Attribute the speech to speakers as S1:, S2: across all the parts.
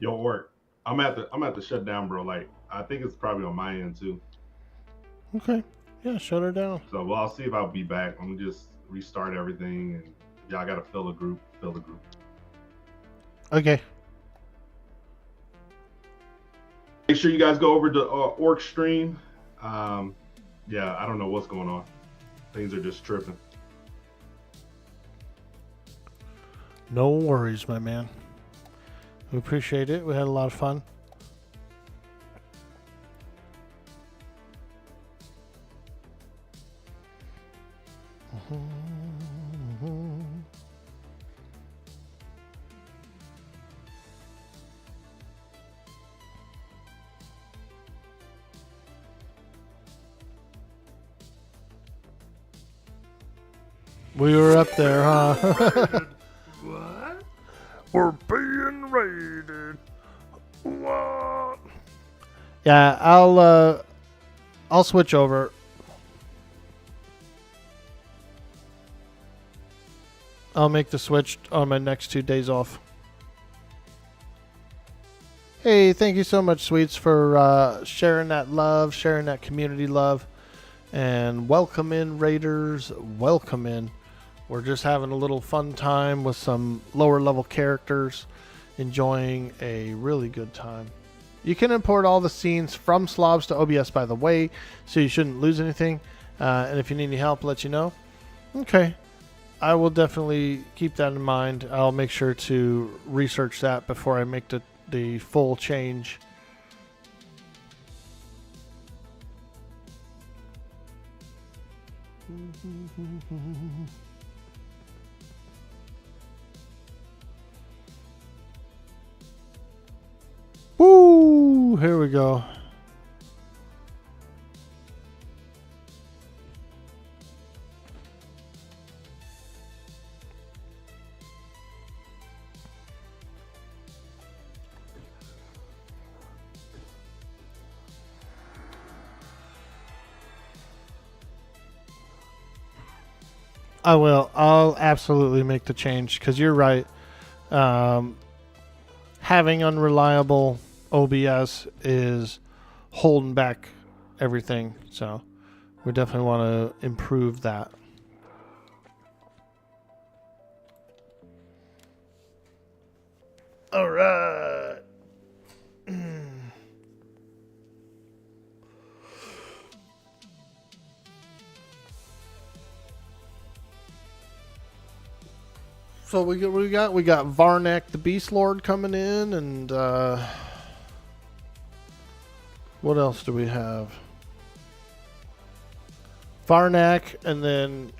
S1: Yo, work. I'm at the shut down, bro. Like I think it's probably on my end too.
S2: Okay. Yeah, shut her down.
S1: So well, I'll see if I'll be back. I'm gonna just restart everything, and y'all gotta fill the group. Fill the group.
S2: Okay.
S1: Make sure you guys go over to Orc stream. Um, yeah, I don't know what's going on. Things are just tripping.
S2: No worries, my man. We appreciate it. We had a lot of fun. We were up there, huh?
S3: What?
S2: We're being raided. What? Yeah, I'll switch over. I'll make the switch on my next 2 days off. Hey, thank you so much, Sweets, for sharing that love, sharing that community love. And welcome in, Raiders. Welcome in. We're just having a little fun time with some lower level characters, enjoying a really good time. You can import all the scenes from Slobs to OBS, by the way, so you shouldn't lose anything. And if you need any help, let you know. Okay. I will definitely keep that in mind. I'll make sure to research that before I make the full change. Woo! Here we go. I will. I'll absolutely make the change because you're right. Um, Having unreliable OBS is holding back everything. So we definitely want to improve that. All right. So we got Varnak the Beast Lord coming in, and what else do we have? Varnak, and then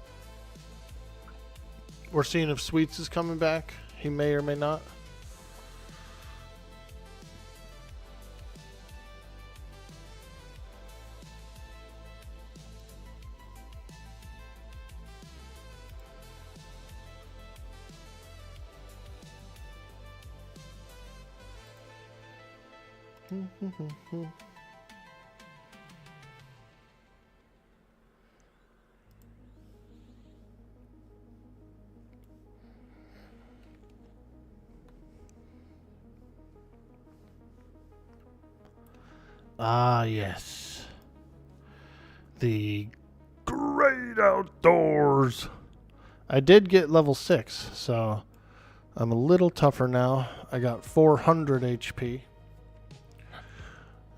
S2: we're seeing if Sweets is coming back. He may or may not. Ah, yes. The great outdoors. I did get level 6, so I'm a little tougher now. I got 400 HP.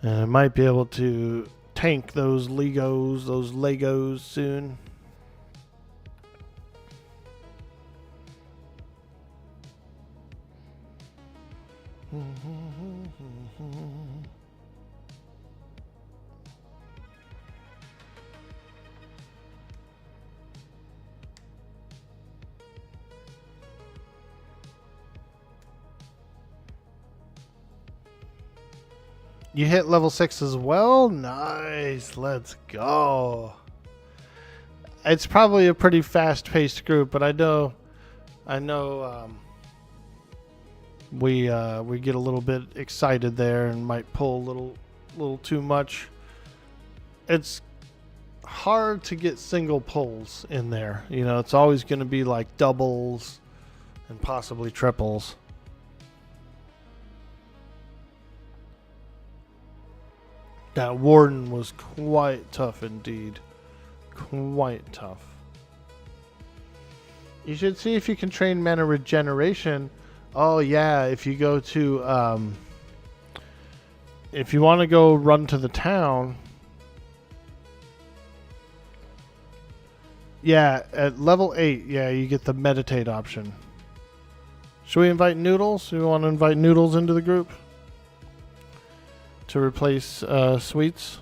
S2: And I might be able to tank those Legos soon. You hit level 6 as well? Nice. Let's go. It's probably a pretty fast-paced group, but I know we get a little bit excited there and might pull a little too much. It's hard to get single pulls in there. You know, it's always going to be like doubles and possibly triples. That warden was quite tough indeed. Quite tough. You should see if you can train mana regeneration. Oh yeah, if you go to if you want to go run to the town. Yeah, at level 8, yeah, you get the meditate option. Should we invite Noodles? Do we want to invite Noodles into the group? To replace Sweets?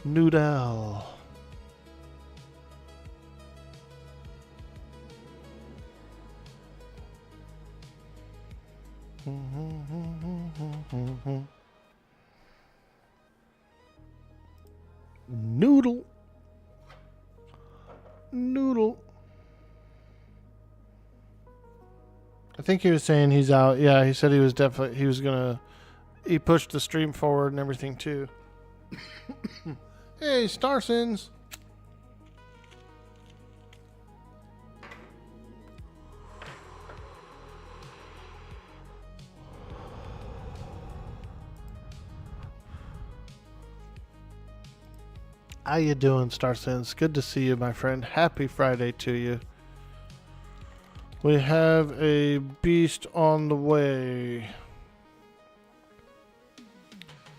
S2: Noodle. Noodle. Noodle. I think he was saying he's out. Yeah, he said he was definitely, he pushed the stream forward and everything too. Hey, Starsons. How you doing, Starsons? Good to see you, my friend. Happy Friday to you. We have a beast on the way.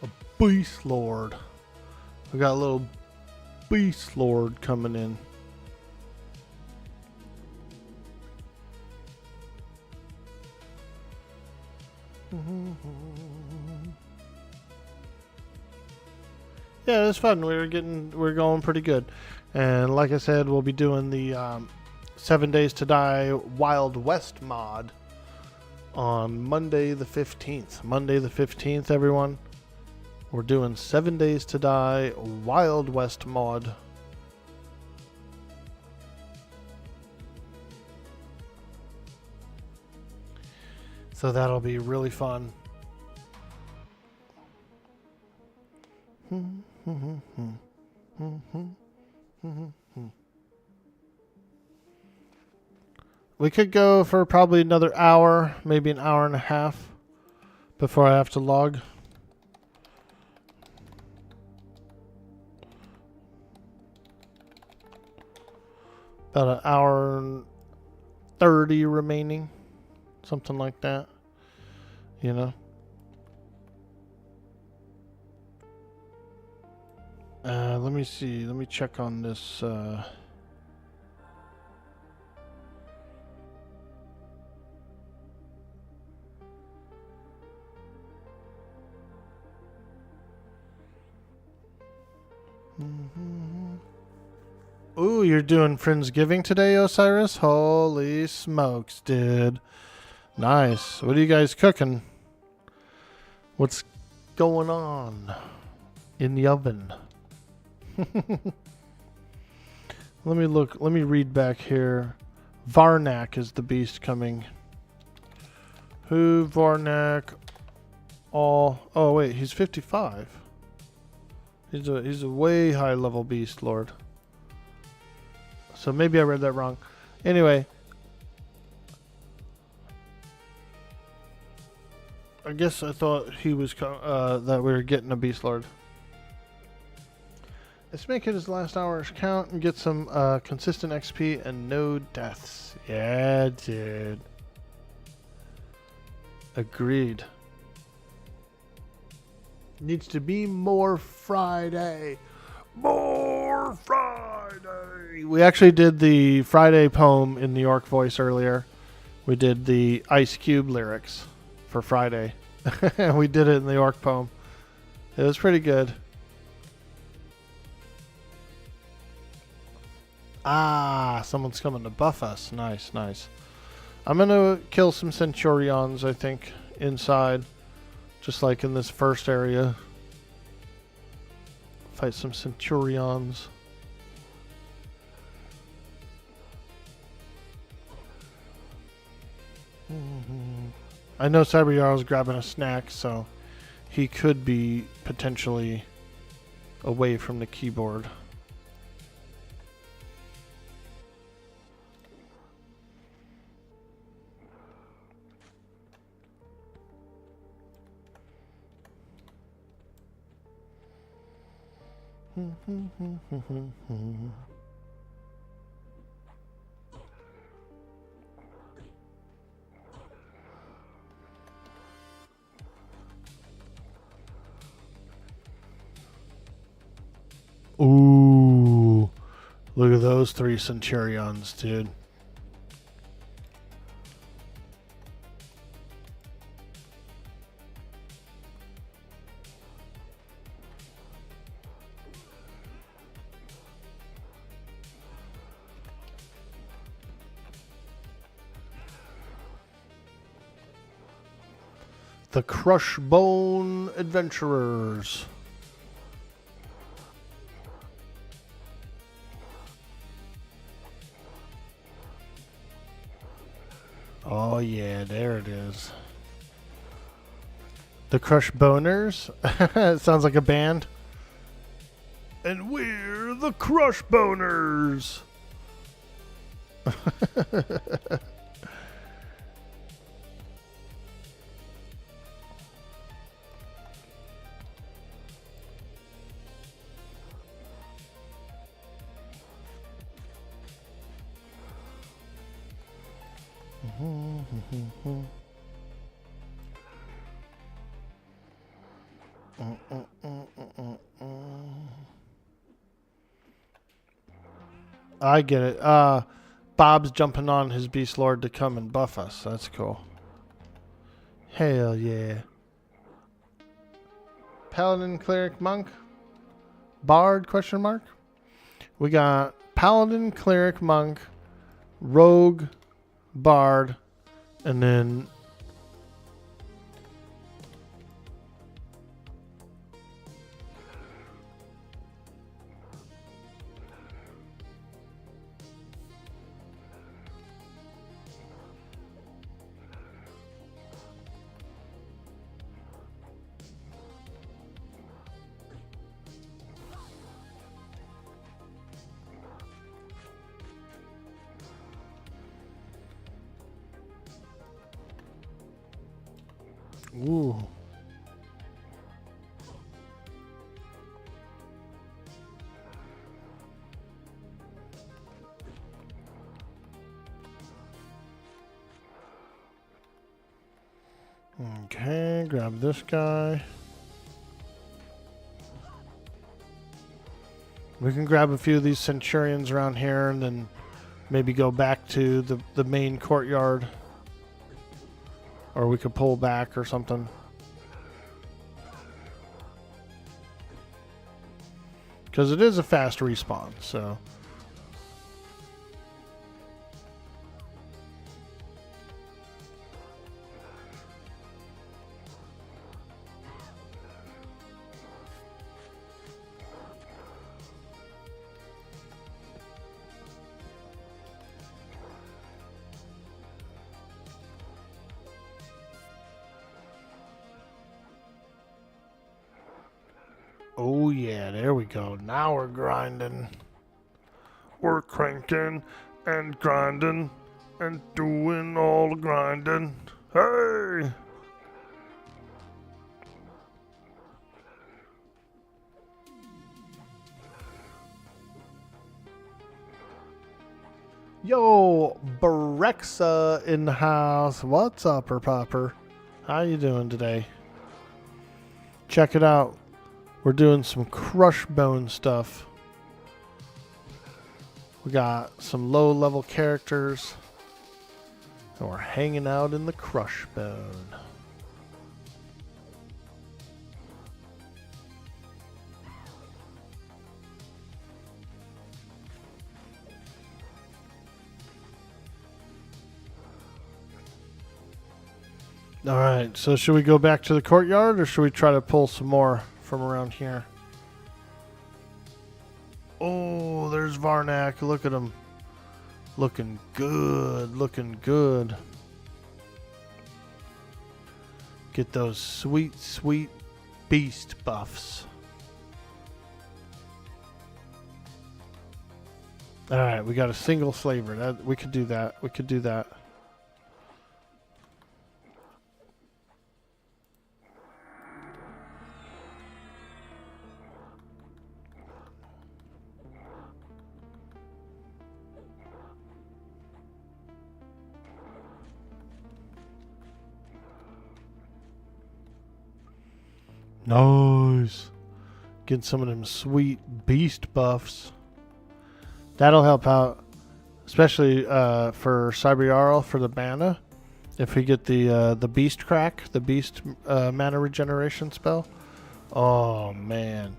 S2: A beast lord. We got a little beast lord coming in. Yeah, it was fun. We're going pretty good. And like I said, we'll be doing the 7 Days to Die Wild West mod on Monday the 15th. Monday the 15th, everyone. We're doing 7 Days to Die Wild West mod. So that'll be really fun. We could go for probably another hour, maybe an hour and a half before I have to log. About an hour and 30 remaining. Something like that. You know? Let me see. Let me check on this. Ooh, you're doing Friendsgiving today, Osiris? Holy smokes, dude. Nice. What are you guys cooking? What's going on in the oven? Let me look. Let me read back here. Varnak is the beast coming. Who Varnak? All. Oh wait, he's 55. He's a way high level beast lord. So maybe I read that wrong. Anyway, I guess I thought he was that we were getting a beast lord. Let's make it his last hours count and get some consistent XP and no deaths. Yeah, dude. Agreed. Needs to be more Friday. More Friday. We actually did the Friday poem in New York voice earlier. We did the Ice Cube lyrics for Friday. We did it in the York poem. It was pretty good. Ah, someone's coming to buff us. Nice, nice. I'm going to kill some Centurions, I think, inside. Just like in this first area. Fight some Centurions. I know Cyber Jarl's grabbing a snack, so he could be potentially away from the keyboard. Ooh, look at those 3 Centurions, dude. The Crushbone Adventurers. Oh yeah, there it is. The Crushboners. It sounds like a band. And we're the Crushboners. I get it. Bob's jumping on his Beast Lord to come and buff us. That's cool. Hell yeah. Paladin, Cleric, Monk? Bard, question mark? We got Paladin, Cleric, Monk, Rogue, Bard, and then... Ooh. Okay, grab this guy. We can grab a few of these Centurions around here and then maybe go back to the main courtyard. Or we could pull back or something. Because it is a fast respawn, so... Oh yeah, there we go. Now we're grinding. We're cranking and grinding and doing all the grinding. Hey! Yo, Brexa in the house. What's up, Popper? How you doing today? Check it out. We're doing some Crushbone stuff. We got some low-level characters. And we're hanging out in the Crushbone. Alright, so should we go back to the courtyard or should we try to pull some more from around here? Oh, there's Varnak. Look at him. Looking good. Looking good. Get those sweet, sweet beast buffs. Alright, we got a single slaver. We could do that. We could do that. Nice. Get some of them sweet beast buffs. That'll help out, especially for Cyber Jarl for the mana. If we get the beast crack, the beast mana regeneration spell. Oh man,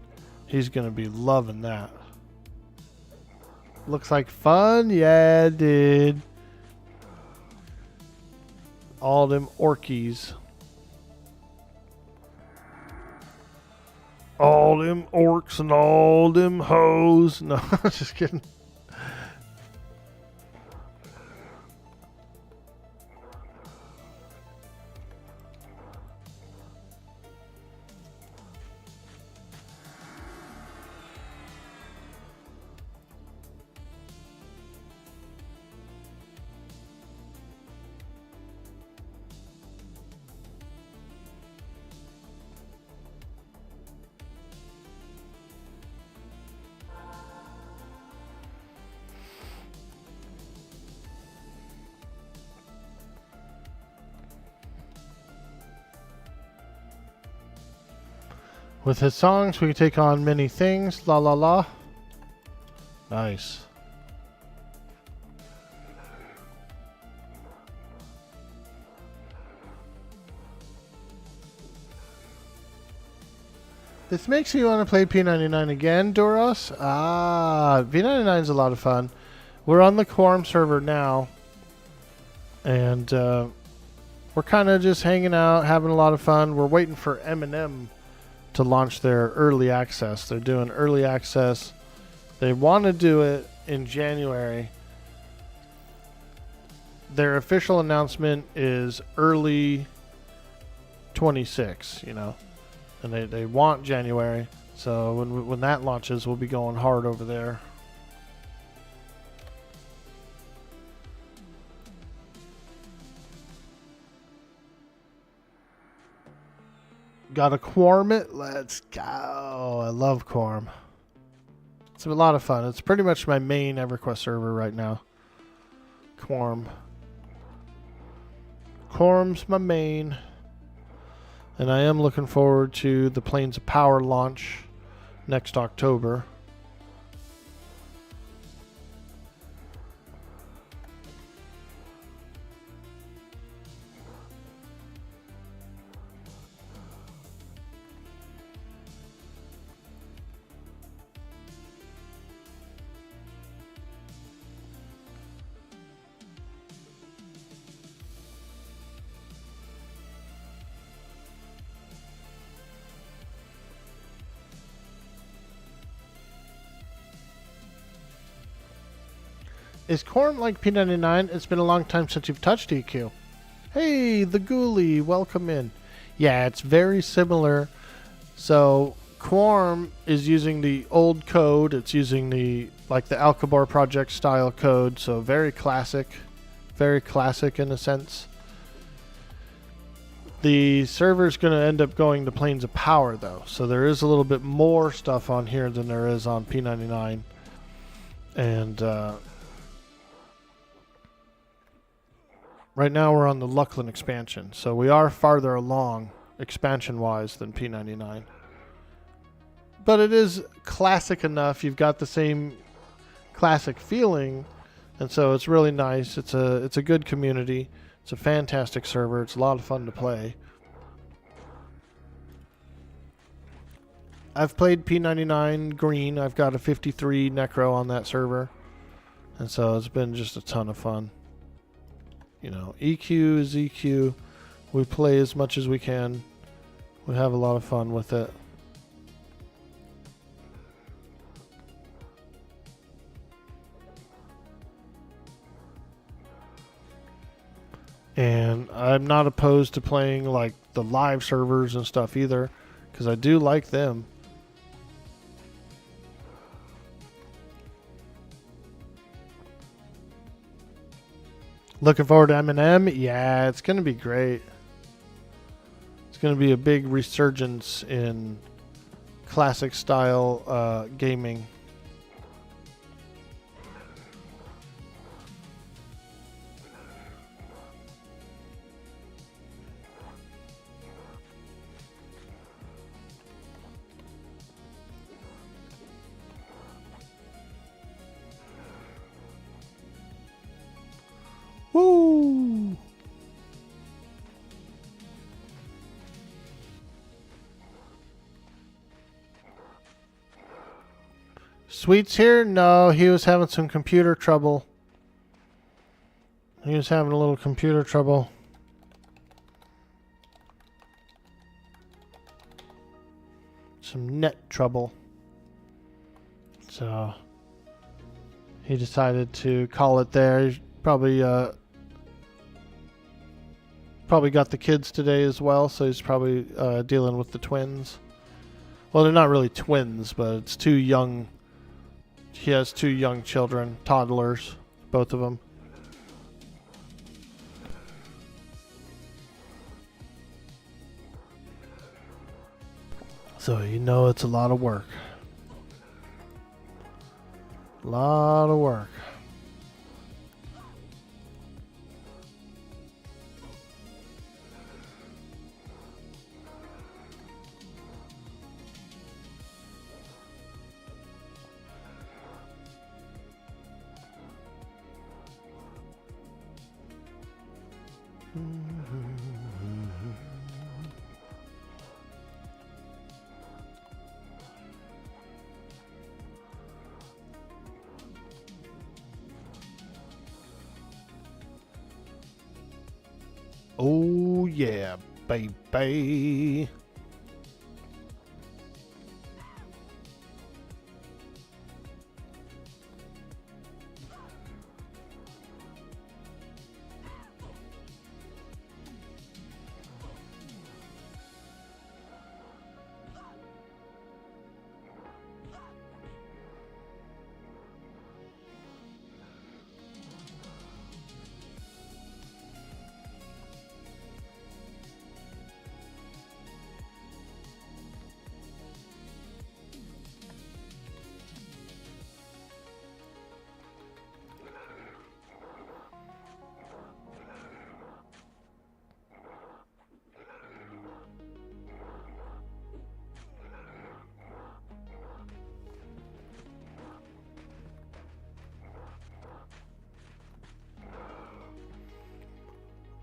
S2: he's gonna be loving that. Looks like fun, yeah, dude. All them orkies. All them orcs and all them hoes. No, just kidding. With his songs, we can take on many things. La la la. Nice. This makes me want to play P99 again, Doros. Ah, P99 is a lot of fun. We're on the Quarm server now. And we're kind of just hanging out, having a lot of fun. We're waiting for Eminem to launch their early access. They're doing early access. They want to do it in January. Their official announcement is early 26, you know. And they want January. So when that launches, we'll be going hard over there. Got a Quarm it? Let's go. I love Quarm. It's a lot of fun. It's pretty much my main EverQuest server right now. Quarm. Quarm's my main. And I am looking forward to the Plains of Power launch next October. Is Quarm like P99? It's been a long time since you've touched EQ. Hey, the Ghoulie, welcome in. Yeah, it's very similar. So, Quarm is using the old code. It's using the Alcabar project style code. So, very classic in a sense. The server's going to end up going to Plains of Power, though. So, there is a little bit more stuff on here than there is on P99. And, right now we're on the Lucklin expansion, so we are farther along expansion-wise than P99. But it is classic enough. You've got the same classic feeling, and so it's really nice. It's a good community. It's a fantastic server. It's a lot of fun to play. I've played P99 Green. I've got a 53 Necro on that server, and so it's been just a ton of fun. You know, EQ is EQ. We play as much as we can. We have a lot of fun with it. And I'm not opposed to playing like the live servers and stuff either, because I do like them. Looking forward to Eminem? Yeah, it's going to be great. It's going to be a big resurgence in classic style gaming. Woo! Sweet's here? No, he was having some computer trouble. He was having a little computer trouble. Some net trouble. So he decided to call it there. He's probably got the kids today as well, so he's probably dealing with the twins. Well, they're not really twins, but it's two young. He has two young children, toddlers, both of them. So you know it's a lot of work. A lot of work. Oh yeah, baby.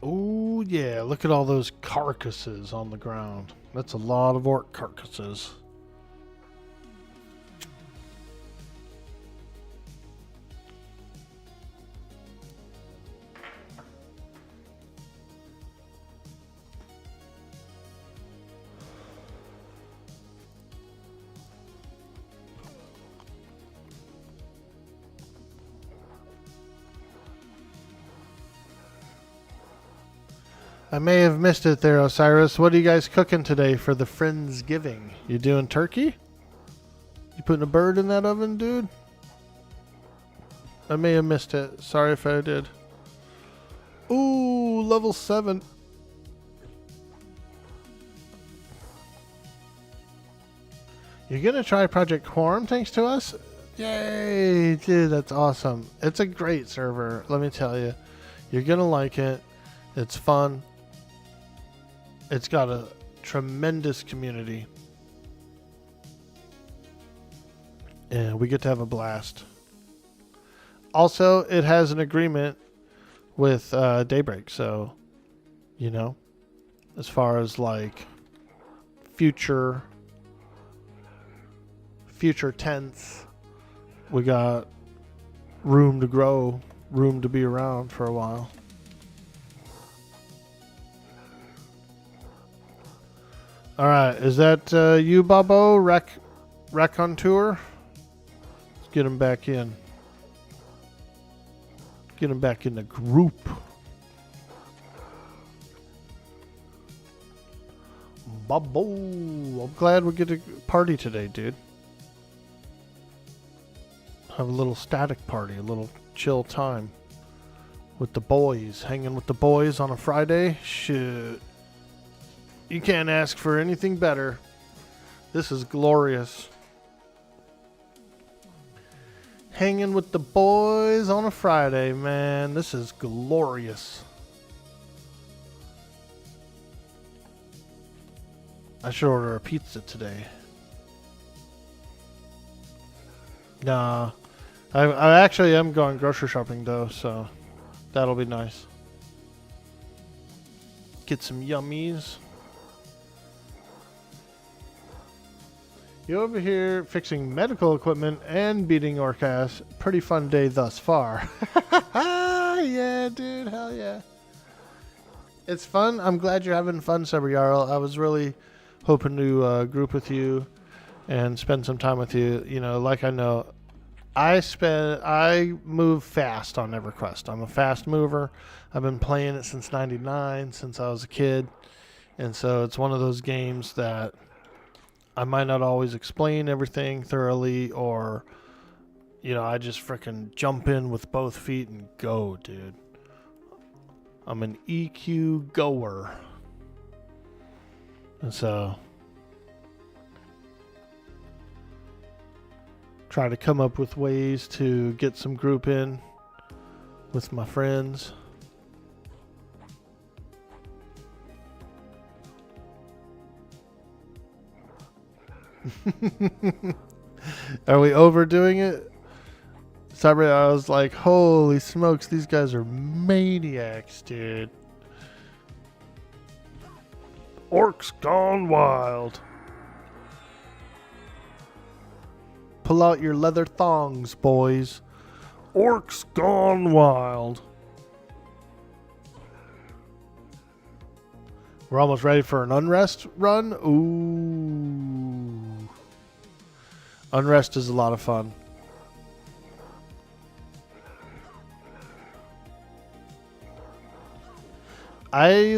S2: Oh yeah, look at all those carcasses on the ground. That's a lot of orc carcasses. I may have missed it there, Osiris. What are you guys cooking today for the Friendsgiving? You doing turkey? You putting a bird in that oven, dude? I may have missed it. Sorry if I did. Ooh, level 7. You're going to try Project Quarm thanks to us? Yay, dude, that's awesome. It's a great server, let me tell you. You're going to like it. It's fun. It's got a tremendous community. And we get to have a blast. Also, it has an agreement with Daybreak, so, you know, as far as like future tense, we got room to grow, room to be around for a while. All right, is that you, Bobo? Raconteur? Let's get him back in. Get him back in the group. Bobo, I'm glad we get to party today, dude. Have a little static party, a little chill time with the boys. Hanging with the boys on a Friday. Shoot. You can't ask for anything better. This is glorious. Hanging with the boys on a Friday, man. This is glorious. I should order a pizza today. Nah. I actually am going grocery shopping though, so That'll be nice. Get some yummies. You over here fixing medical equipment and beating orc ass. Pretty fun day thus far. Yeah, dude. Hell yeah. It's fun. I'm glad you're having fun, Saber Jarl. I was really hoping to group with you and spend some time with you. You know, like I know, I move fast on Everquest. I'm a fast mover. I've been playing it since '99, since I was a kid. And so it's one of those games that I might not always explain everything thoroughly, or, you know, I just frickin' jump in with both feet and go, dude. I'm an EQ goer. And so, try to come up with ways to get some group in with my friends. Are we overdoing it? Sorry, I was like, holy smokes, these guys are maniacs, dude. Orcs gone wild. Pull out your leather thongs, boys. Orcs gone wild. We're almost ready for an unrest run. Ooh. Unrest is a lot of fun. I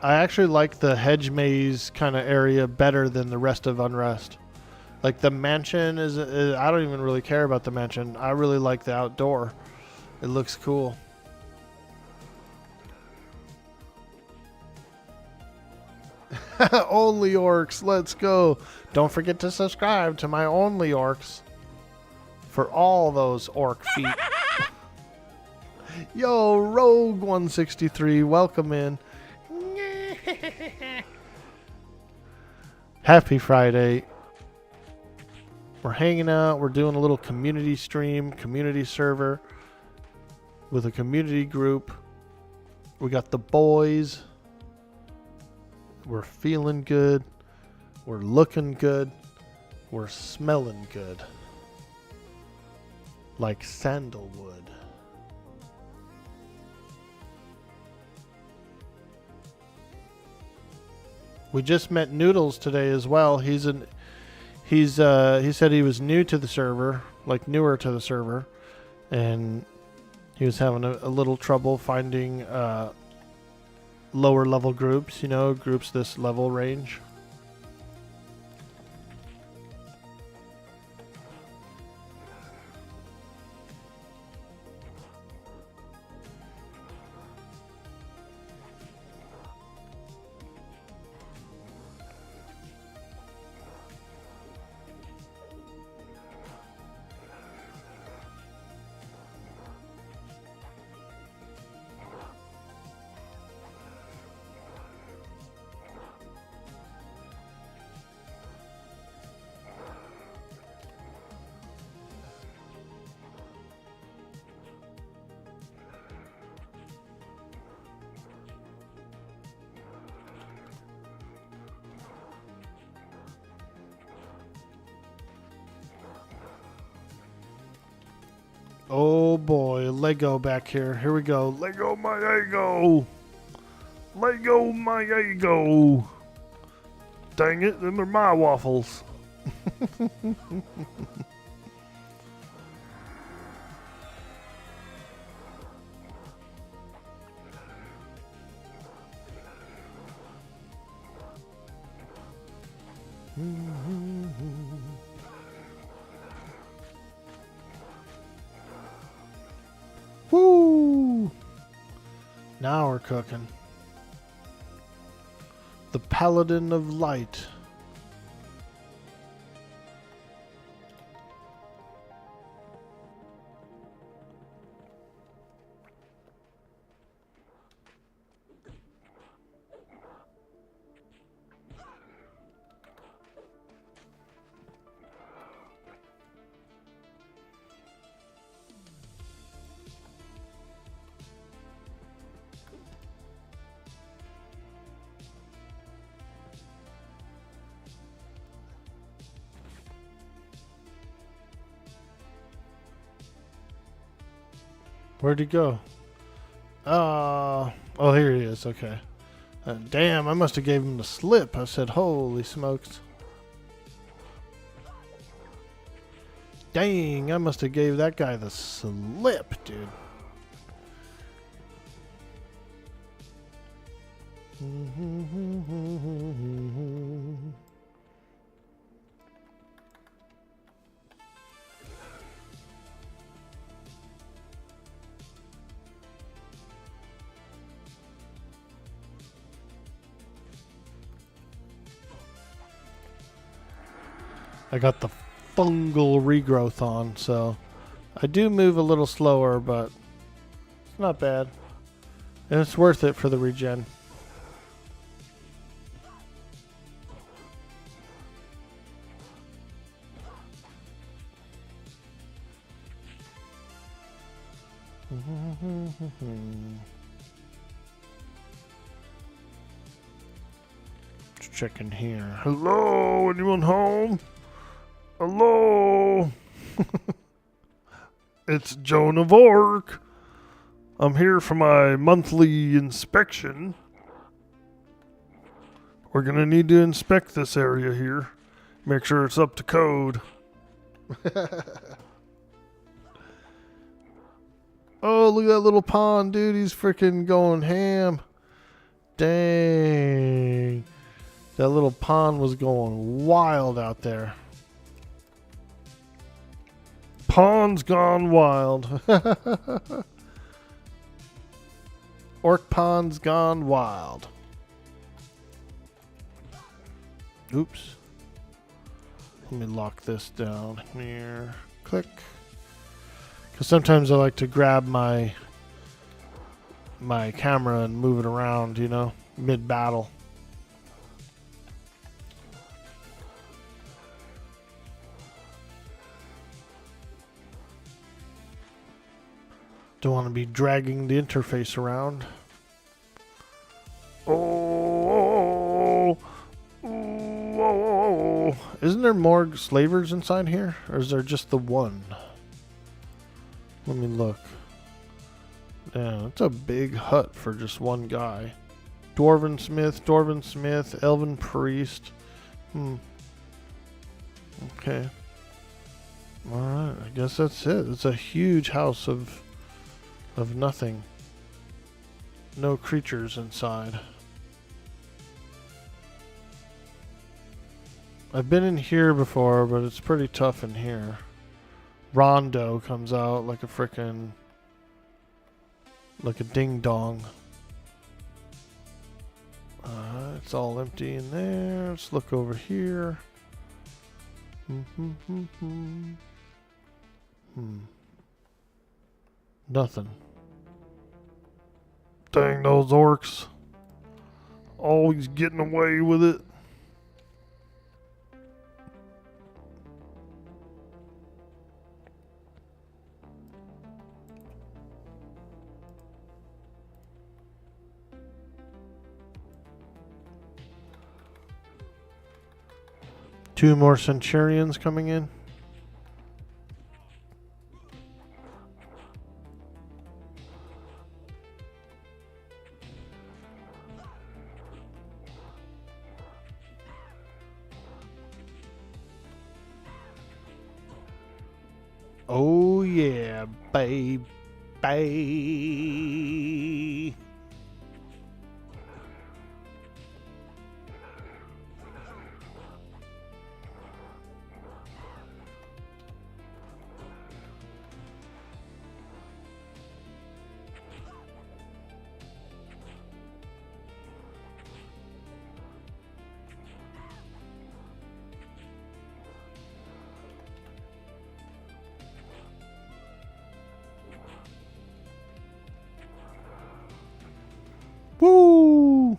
S2: actually like the hedge maze kind of area better than the rest of Unrest. Like the mansion is I don't even really care about the mansion. I really like the outdoor. It looks cool. Only orcs, let's go. Don't forget to subscribe to my Only Orcs for all those orc feet. Yo, Rogue 163, welcome in. Happy Friday. We're hanging out. We're doing a little community stream, community server with a community group. We got the boys. We're feeling good. We're looking good. We're smelling good. Like sandalwood. We just met Noodles today as well. He said he was new to the server, like newer to the server, and he was having a little trouble finding lower level groups, you know, groups this level range. Oh boy, Lego back here. Here we go. Lego my ego. Lego my ego. Dang it, them are my waffles. Woo! Now we're cooking. The Paladin of Light. Where'd he go? Oh, here he is. Okay. Damn, I must have gave him the slip. I said, holy smokes. Dang, I must have gave that guy the slip, dude. I got the fungal regrowth on, so I do move a little slower, but it's not bad. And it's worth it for the regen. Just checking here. Hello, anyone home? Hello. It's Joanofork. I'm here for my monthly inspection. We're gonna need to inspect this area here. Make sure it's up to code. Oh, look at that little pond, dude. He's freaking going ham. Dang. That little pond was going wild out there. Pond's gone wild. Orc pond's gone wild. Oops. Let me lock this down here. Click. Because sometimes I like to grab my camera and move it around, you know, mid-battle. Don't want to be dragging the interface around. Oh, isn't there more slavers inside here? Or is there just the one? Let me look. Yeah, it's a big hut for just one guy. Dwarven Smith, Elven Priest. Okay. Alright, I guess that's it. It's a huge house of nothing. No creatures inside. I've been in here before, but it's pretty tough in here. Rondo comes out like a frickin'... like a ding-dong. It's all empty in there. Let's look over here. Nothing. Dang those orcs. Always getting away with it. Two more centurions coming in. Oh yeah, baby. Woo!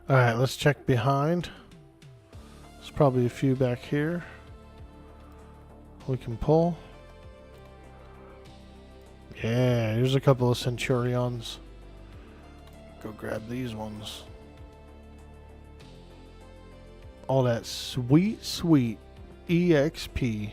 S2: Alright, let's check behind. There's probably a few back here we can pull. Yeah, here's a couple of centurions. Go grab these ones. All that sweet, sweet EXP.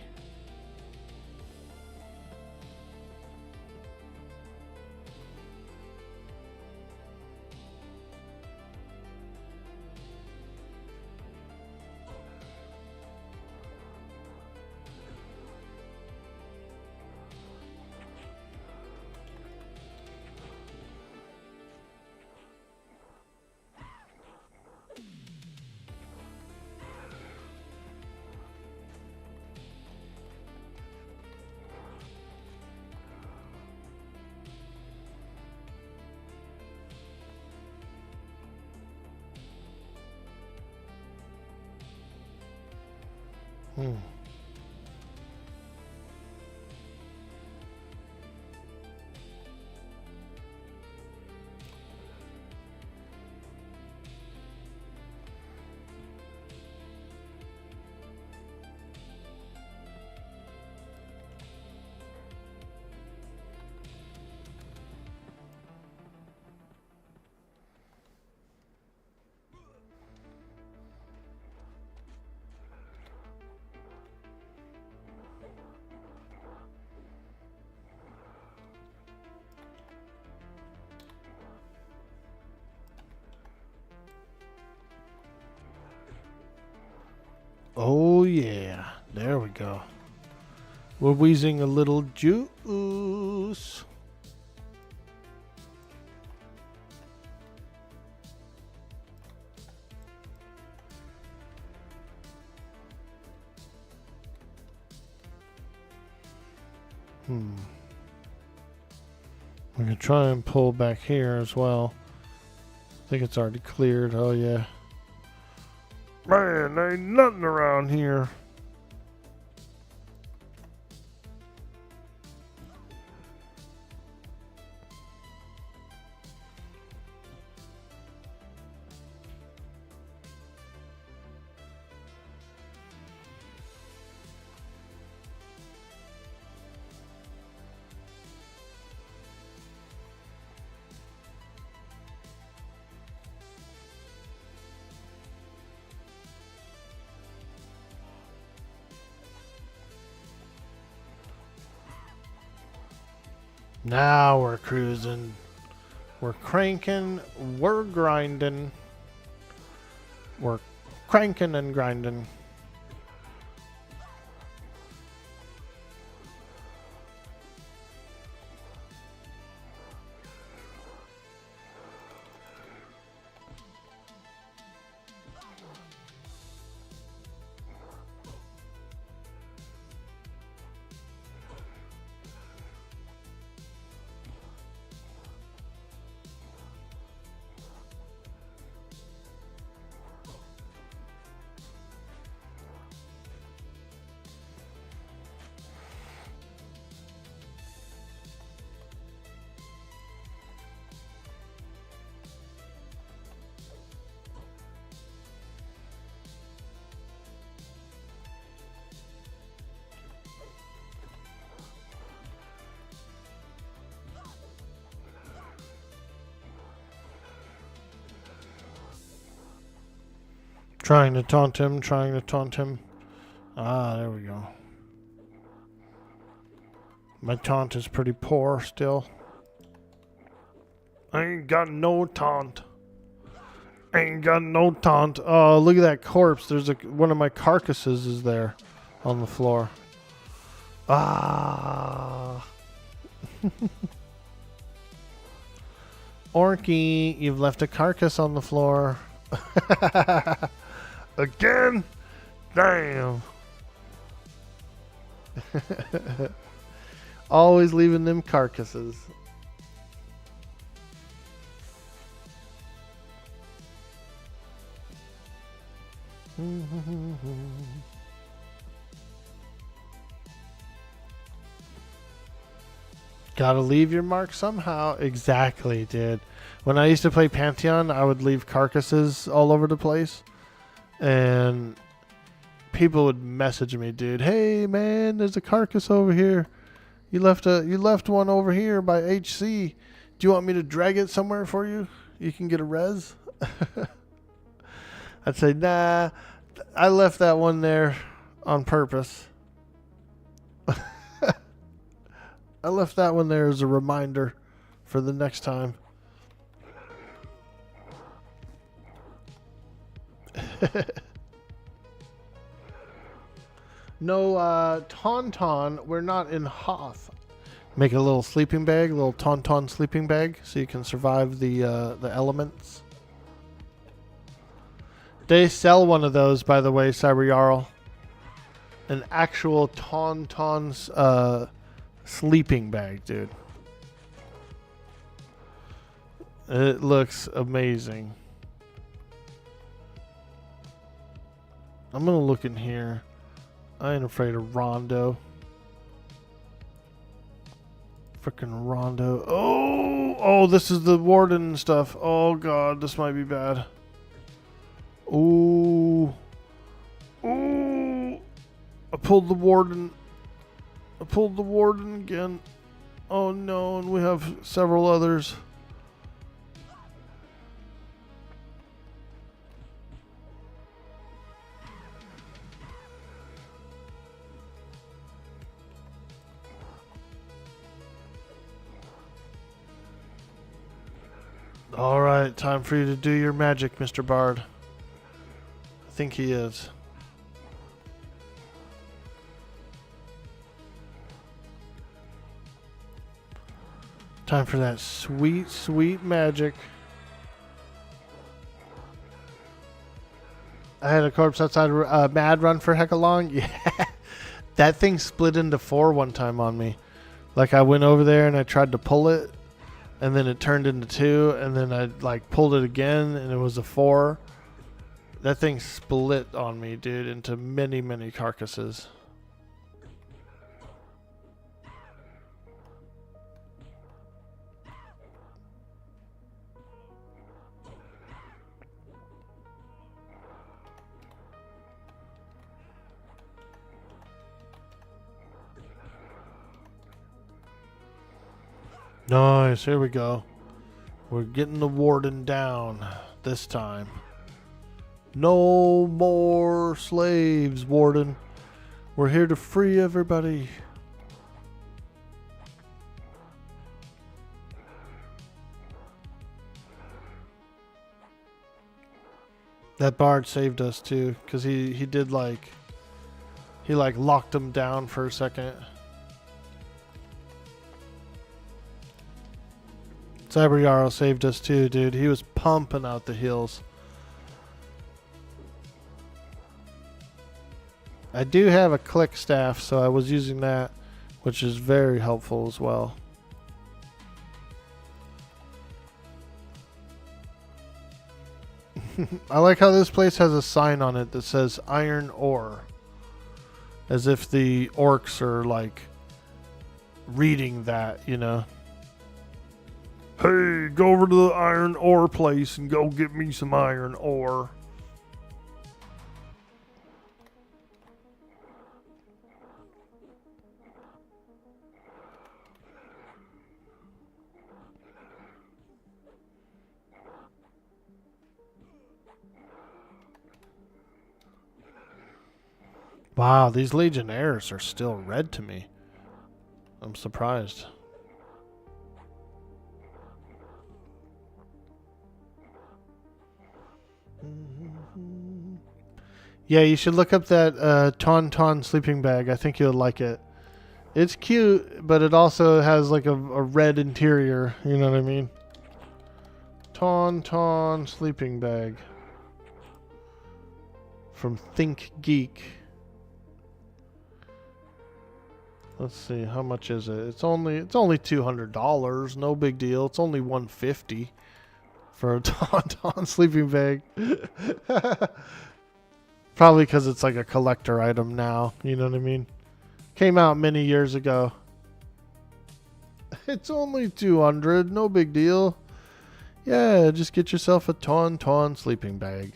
S2: Hmm. Oh yeah, there we go. We're wheezing a little juice. We can try and pull back here as well. I think it's already cleared. Oh yeah. Man, there ain't nothing around here. Now we're cruising. We're cranking. We're grinding. We're cranking and grinding. Trying to taunt him, trying to taunt him. Ah, there we go. My taunt is pretty poor still. I ain't got no taunt. Ain't got no taunt. Oh, look at that corpse. There's one of my carcasses is there on the floor. Ah. Orky, you've left a carcass on the floor. Again? Damn. Always leaving them carcasses. Gotta leave your mark somehow. Exactly, dude. When I used to play Pantheon, I would leave carcasses all over the place. And people would message me, dude. Hey, man, there's a carcass over here. You left one over here by HC. Do you want me to drag it somewhere for you? You can get a res. I'd say, nah. I left that one there on purpose. I left that one there as a reminder for the next time. No, Tauntaun, we're not in Hoth. Make a little sleeping bag, a little Tauntaun sleeping bag, so you can survive the elements. They sell one of those, by the way, Cyber Jarl. An actual Tauntaun's sleeping bag, dude. It looks amazing. I'm gonna look in here. I ain't afraid of Rondo. Frickin' Rondo. Oh! Oh, this is the warden stuff. Oh, God. This might be bad. Ooh. Ooh. I pulled the warden. I pulled the warden again. Oh, no. And we have several others. Alright, time for you to do your magic, Mr. Bard. I think he is. Time for that sweet, sweet magic. I had a corpse outside Mad Run for heck long. Yeah. That thing split into 4 one time on me. Like I went over there and I tried to pull it. And then it turned into 2, and then I like pulled it again, and it was a 4. That thing split on me, dude, into many, many carcasses. Nice, here we go. We're getting the warden down this time. No more slaves, warden. We're here to free everybody. That bard saved us too, because he did like, he like locked him down for a second. Cyber Jarl saved us too, dude. He was pumping out the heals. I do have a click staff, so I was using that, which is very helpful as well. I like how this place has a sign on it that says iron ore. As if the orcs are like reading that, you know. Hey, go over to the iron ore place and go get me some iron ore. Wow, these legionnaires are still red to me. I'm surprised. Yeah, you should look up that Tauntaun sleeping bag. I think you'll like it. It's cute, but it also has like a red interior. You know what I mean? Tauntaun sleeping bag. From Think Geek. Let's see, how much is it? It's only $200. No big deal. It's only $150 for a Tauntaun sleeping bag. Probably because it's like a collector item now. You know what I mean? Came out many years ago. It's only $200. No big deal. Yeah, just get yourself a Tauntaun sleeping bag.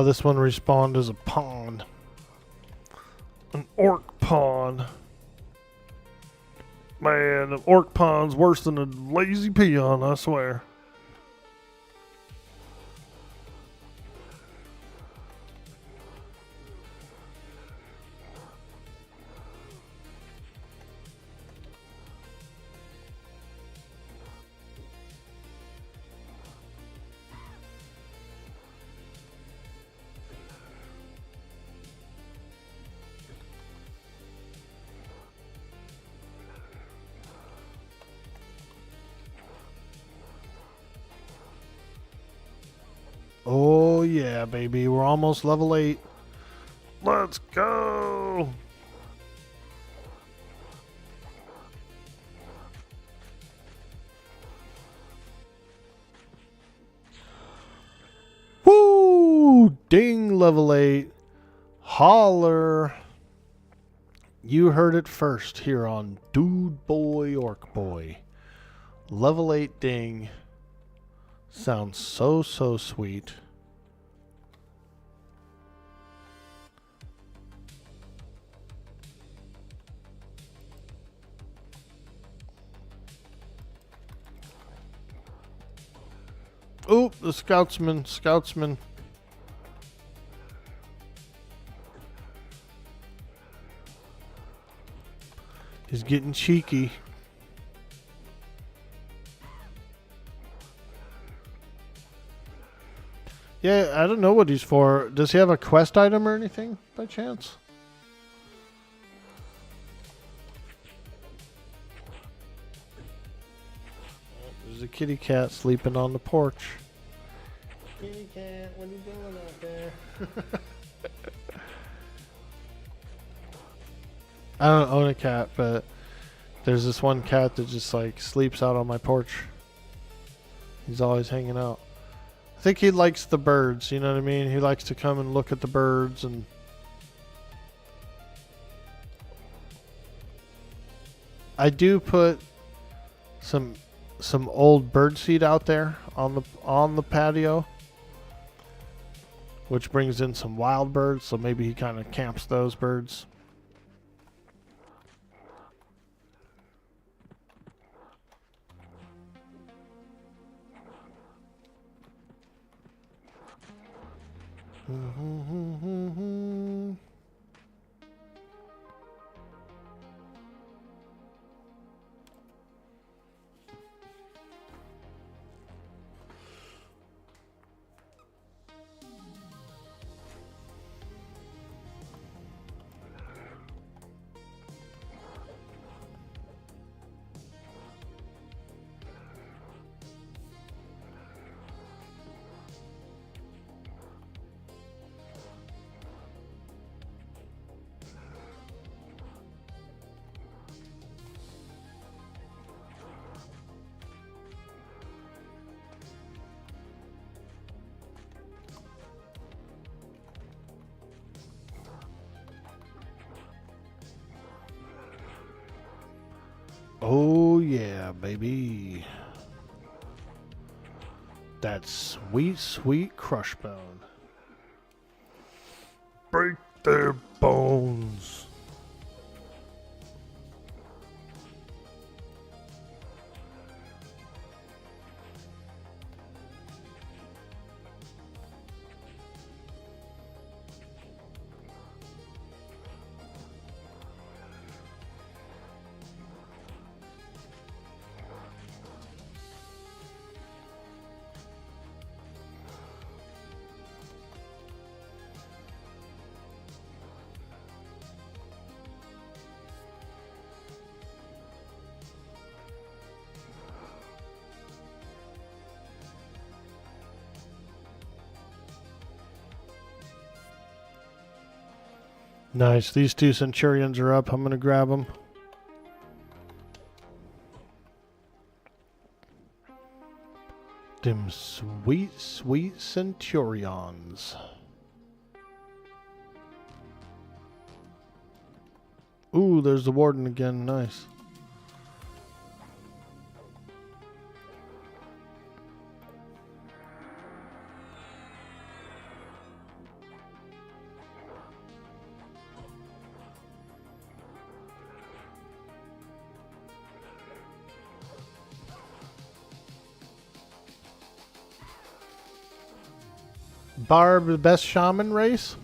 S2: This one respawned as a pawn. An orc pawn. Man, an orc pawn's worse than a lazy peon, I swear. yeah, baby. We're almost level 8. Let's go. Woo! Ding, level 8. Holler. You heard it first here on Dude Boy Orc Boy. Level 8 ding. Sounds so sweet. Oop, the scoutsman. He's getting cheeky. Yeah, I don't know what he's for. Does he have a quest item or anything by chance? There's a kitty cat sleeping on the porch. Kitty cat, what are you doing out there? I don't own a cat, but there's this one cat that just like sleeps out on my porch. He's always hanging out. I think he likes the birds, you know what I mean? He likes to come and look at the birds and I do put some old bird seed out there on the patio, which brings in some wild birds, so maybe he kind of camps those birds. Oh yeah, baby. That sweet crush bone. Break their bones. Nice. These 2 centurions are up. I'm going to grab them. Them sweet centurions. Ooh, there's the warden again. Nice. Barb, the best shaman race?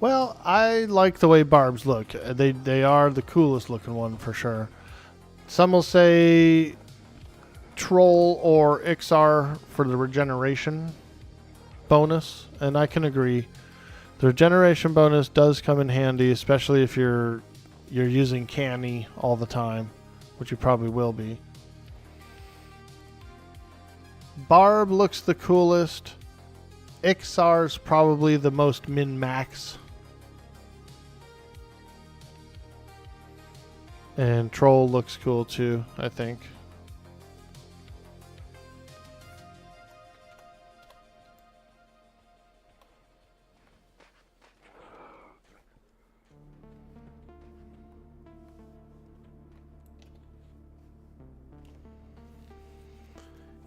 S2: Well, I like the way barbs look. They are the coolest looking one for sure. Some will say troll or Ixar for the regeneration bonus, and I can agree. The regeneration bonus does come in handy, especially if you're using canny all the time, which you probably will be. Barb looks the coolest. Ixar's probably the most min-max. And Troll looks cool too, I think.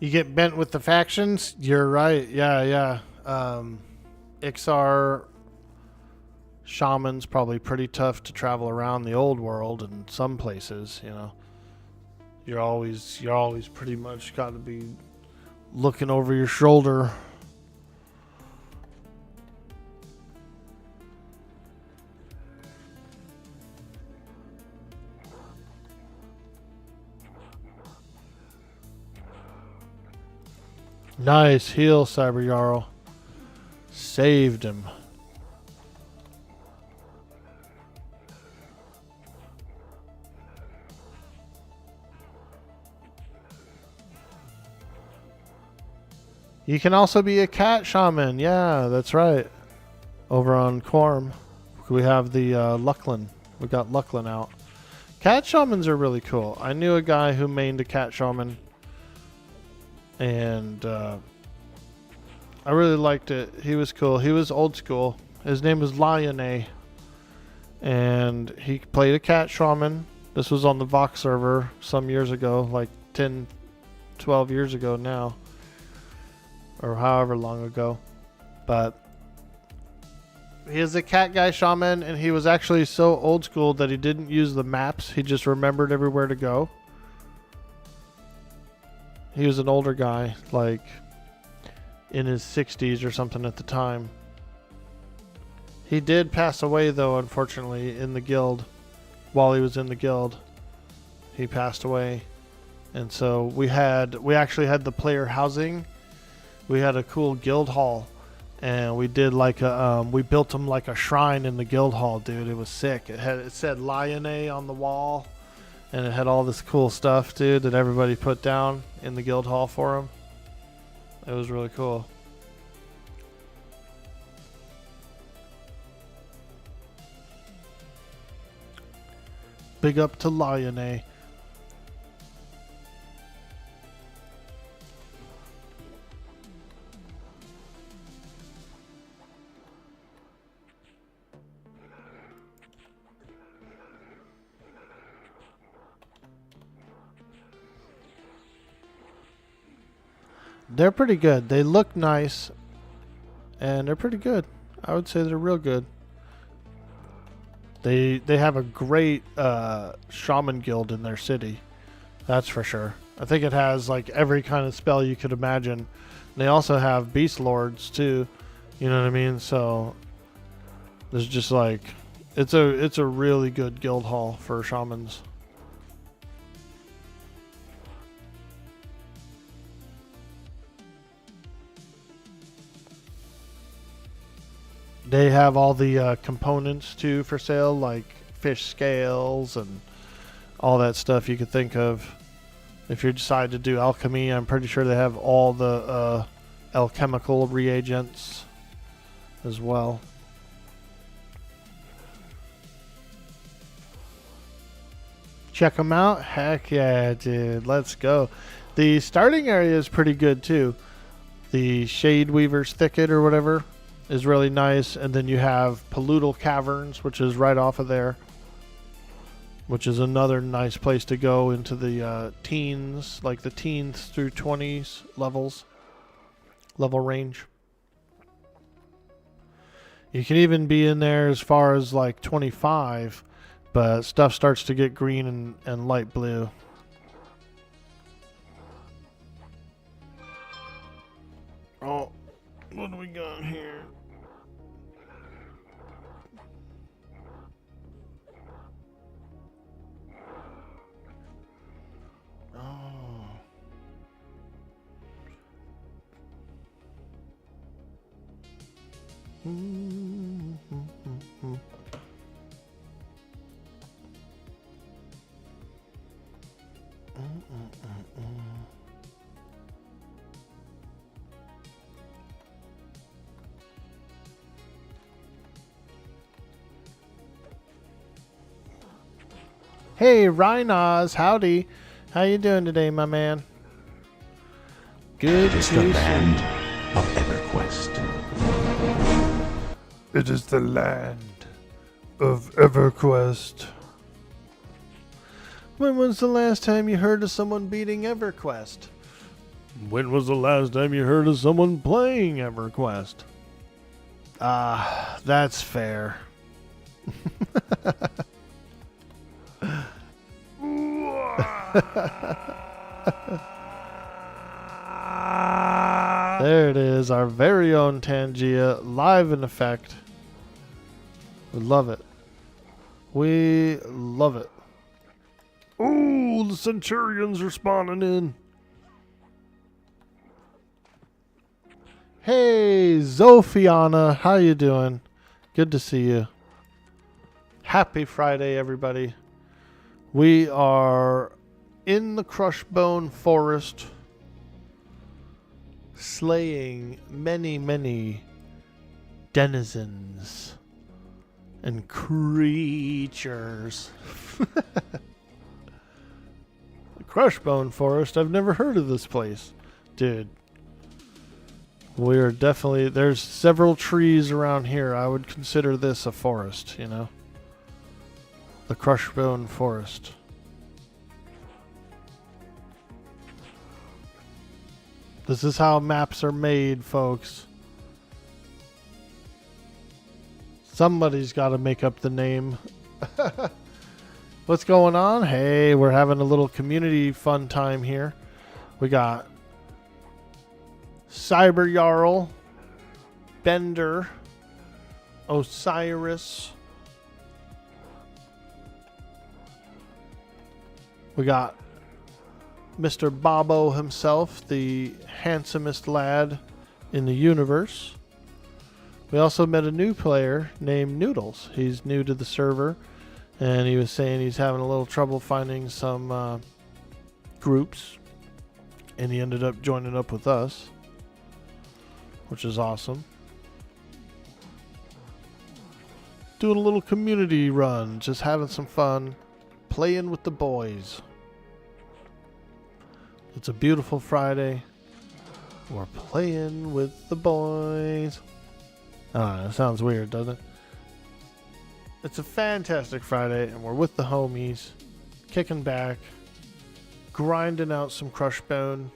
S2: You get bent with the factions? You're right. Yeah. Ixar Shaman's probably pretty tough to travel around the old world in some places, you know. You're always pretty much got to be looking over your shoulder. Nice heal, Cyber Jarl. Saved him. You can also be a cat shaman. Yeah, that's right. Over on Quarm, we have the Lucklin. We got Lucklin out. Cat shamans are really cool. I knew a guy who mained a cat shaman, and I really liked it. He was cool. He was old school. His name was Lion, and he played a cat shaman. This was on the Vox server some years ago, like 10, 12 years ago now, or however long ago. But he is a cat guy shaman, and he was actually so old school that he didn't use the maps. He just remembered everywhere to go. He was an older guy, like in his 60s or something at the time. He did pass away, though, unfortunately, in the guild. While he was in the guild, he passed away. And so we actually had the player housing. We had a cool guild hall, and we did like a we built him like a shrine in the guild hall, dude. It was sick. It said Lion on the wall, and it had all this cool stuff, dude, that everybody put down in the guild hall for him. It was really cool. Big up to Lion. They're pretty good. They look nice, and they're pretty good. I would say they're real good. They have a great shaman guild in their city. That's for sure. I think it has like every kind of spell you could imagine. They also have beast lords too. You know what I mean? So there's just like it's a really good guild hall for shamans. They have all the components too for sale, like fish scales and all that stuff you could think of. If you decide to do alchemy, I'm pretty sure they have all the alchemical reagents as well. Check them out. Heck yeah, dude. Let's go. The starting area is pretty good too. The Shade Weaver's Thicket or whatever is really nice, and then you have Paludal Caverns, which is right off of there, which is another nice place to go into the teens, like the teens through 20s level range. You can even be in there as far as like 25, but stuff starts to get green and light blue. Oh, what do we got here? Hey, Rhinos, howdy. How you doing today, my man? Good
S3: It is
S2: to
S3: the
S2: see
S3: land of Everquest.
S2: It is the land of Everquest. When was the last time you heard of someone beating Everquest? When was the last time you heard of someone playing Everquest? Ah, that's fair. There it is, our very own Tangia, live in effect. We love it. We love it. Ooh, the Centurions are spawning in. Hey, Zophiana, how you doing? Good to see you. Happy Friday, everybody. We are in the Crushbone Forest, slaying many, many denizens and creatures. The Crushbone Forest, I've never heard of this place. Dude. We're definitely, there's several trees around here. I would consider this a forest, you know? The Crushbone Forest. This is how maps are made, folks. Somebody's got to make up the name. What's going on? Hey, we're having a little community fun time here. We got Cyber Jarl, Bender, Osiris. We got Mr. Bobo himself, the handsomest lad in the universe. We also met a new player named Noodles. He's new to the server, and he was saying he's having a little trouble finding some groups, and he ended up joining up with us, which is awesome. Doing a little community run, just having some fun, playing with the boys. It's a beautiful Friday. We're playing with the boys. Ah, that sounds weird, doesn't it? It's a fantastic Friday, and we're with the homies, kicking back, grinding out some Crushbone.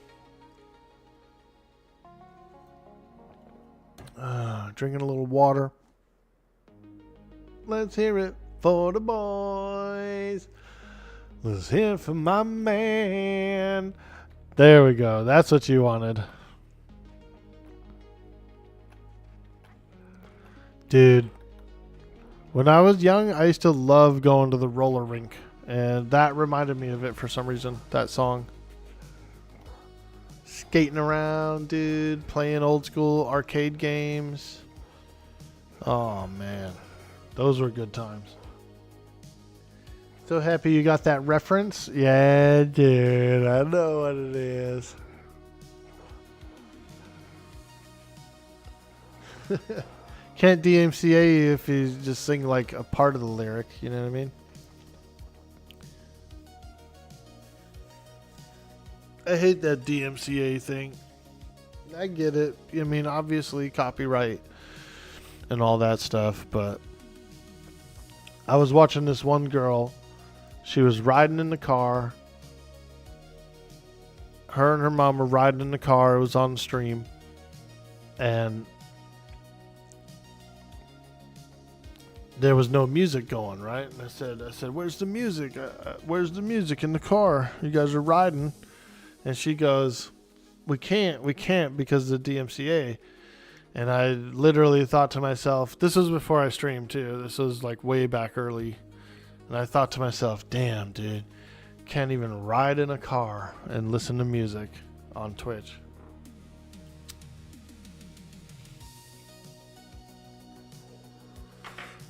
S2: Drinking a little water. Let's hear it for the boys. Let's hear it for my man. There we go. That's what you wanted. Dude, when I was young, I used to love going to the roller rink. And that reminded me of it for some reason, that song. Skating around, dude. Playing old school arcade games. Oh, man. Those were good times. So happy you got that reference. Yeah, dude. I know what it is. Can't DMCA you if you just sing like a part of the lyric. You know what I mean? I hate that DMCA thing. I get it. I mean, obviously copyright and all that stuff, but I was watching this one girl. She was riding in the car. Her and her mom were riding in the car. It was on stream. And there was no music going, right? And I said, where's the music? Where's the music in the car? You guys are riding. And she goes, we can't because of the DMCA. And I literally thought to myself, this was before I streamed too. This was like way back early. And I thought to myself, damn, dude, can't even ride in a car and listen to music on Twitch.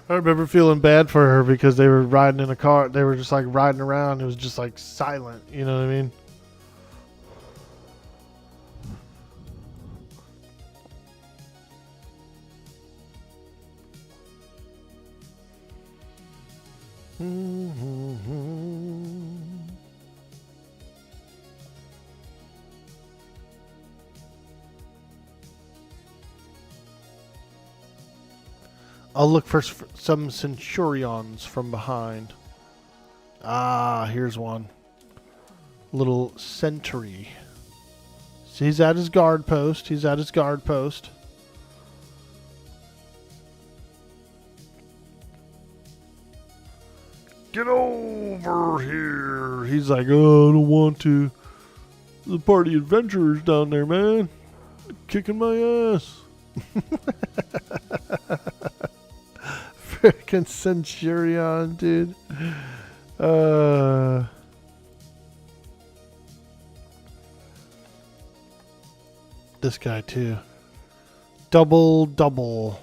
S2: I remember feeling bad for her because they were riding in a car. They were just like riding around. It was just like silent. You know what I mean? I'll look for some centurions from behind. Ah, here's one. Little sentry. So he's at his guard post. He's at his guard post. Get over here. He's like, oh, I don't want to. The party adventurers down there, man. Kicking my ass. Freaking centurion, dude. This guy too. Double.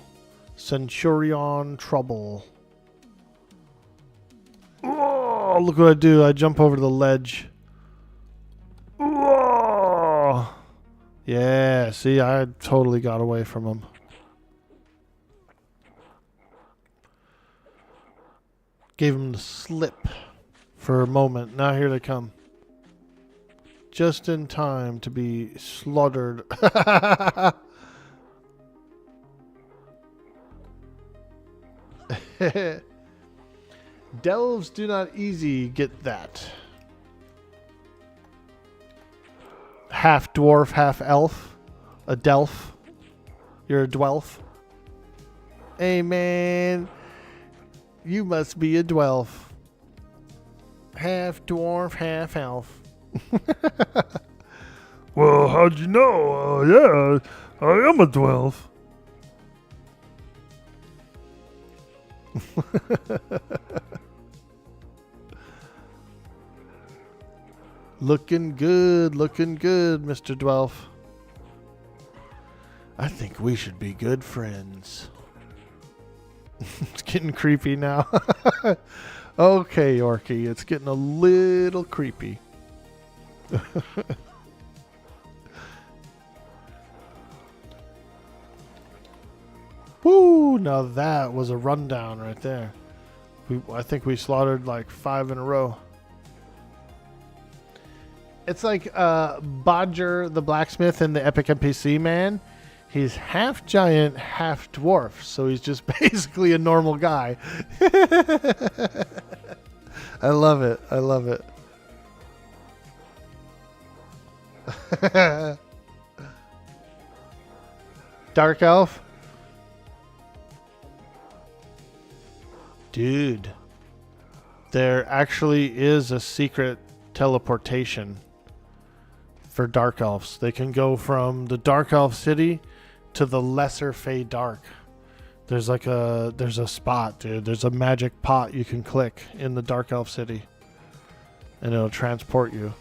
S2: Centurion trouble. Oh, look what I do. I jump over the ledge. Oh. Yeah, see, I totally got away from him. Gave him the slip for a moment. Now here they come. Just in time to be slaughtered. Delves do not easy get that. Half dwarf, half elf. A delf. You're a dwelf. Hey man, you must be a dwelf. Half dwarf, half elf. Well, how'd you know? Yeah, I am a dwelf. Looking good, Mr. Dwelf. I think we should be good friends. It's getting creepy now. Okay, Orky, it's getting a little creepy. Woo! Now that was a rundown right there. I think we slaughtered like 5 in a row. It's like Bodger the blacksmith in the Epic NPC, man. He's half giant, half dwarf, so he's just basically a normal guy. I love it. I love it. Dark elf? Dude. There actually is a secret teleportation for dark elves. They can go from the dark elf city to the lesser Fey Dark. There's a spot, dude. There's a magic pot you can click in the dark elf city and it'll transport you.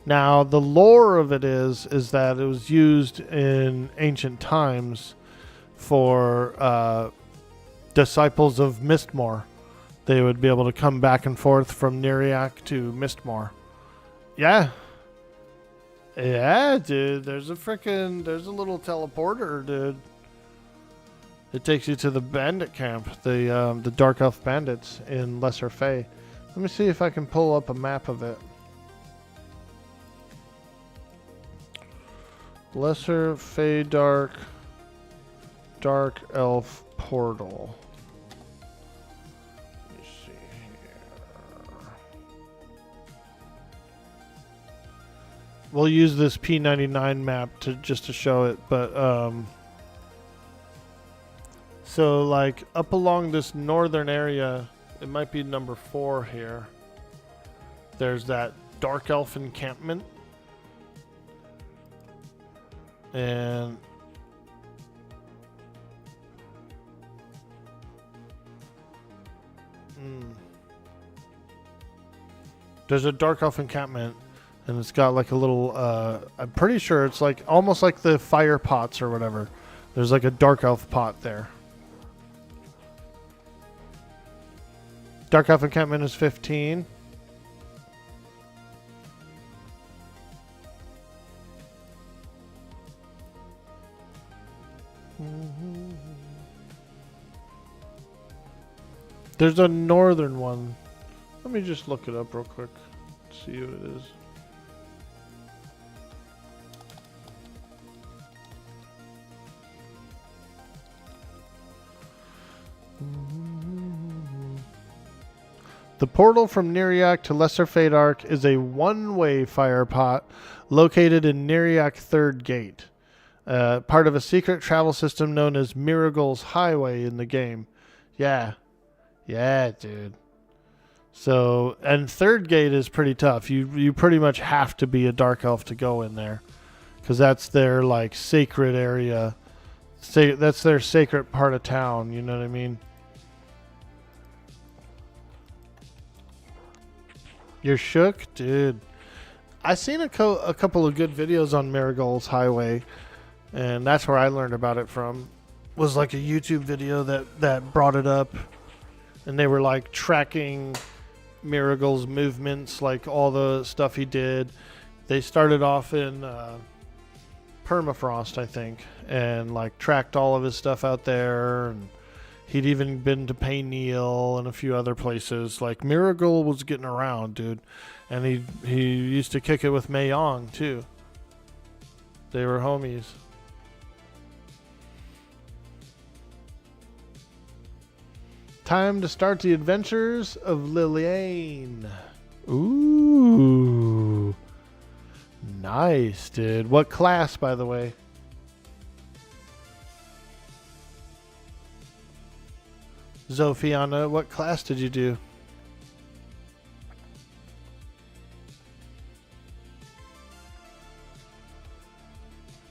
S2: Now, the lore of it is that it was used in ancient times for disciples of Mistmore. They would be able to come back and forth from Neriak to Mistmore. Yeah. Yeah, dude. There's a little teleporter, dude. It takes you to the bandit camp, the Dark Elf bandits in Lesser Fey. Let me see if I can pull up a map of it. Lesser Fey Dark Elf portal. Let me see here. We'll use this P99 map just to show it, but so like up along this northern area, it might be number 4 here. There's that Dark Elf encampment. And there's a Dark Elf encampment, and it's got like a little I'm pretty sure it's like almost like the fire pots or whatever. There's like a Dark Elf pot there. Dark Elf encampment is 15. There's a northern one. Let me just look it up real quick. See what it is. The portal from Neriak to Lesser Fate Arc is a one-way fire pot located in Neriak Third Gate, part of a secret travel system known as Miragul's Highway in the game. Yeah, dude. So, and Third Gate is pretty tough. You pretty much have to be a Dark Elf to go in there, because that's their like sacred area. That's their sacred part of town. You know what I mean? You're shook, dude. I seen a couple of good videos on Miragul's Highway, and that's where I learned about it from. Was like a YouTube video that brought it up, and they were like tracking Miragul's movements, like all the stuff he did. They started off in permafrost, I think, and like tracked all of his stuff out there, and he'd even been to Payneal and a few other places. Like Miragul was getting around, dude, and he used to kick it with Mayong too. They were homies. Time to start the adventures of Liliane. Ooh. Nice, dude. What class, by the way? Zophiana, what class did you do?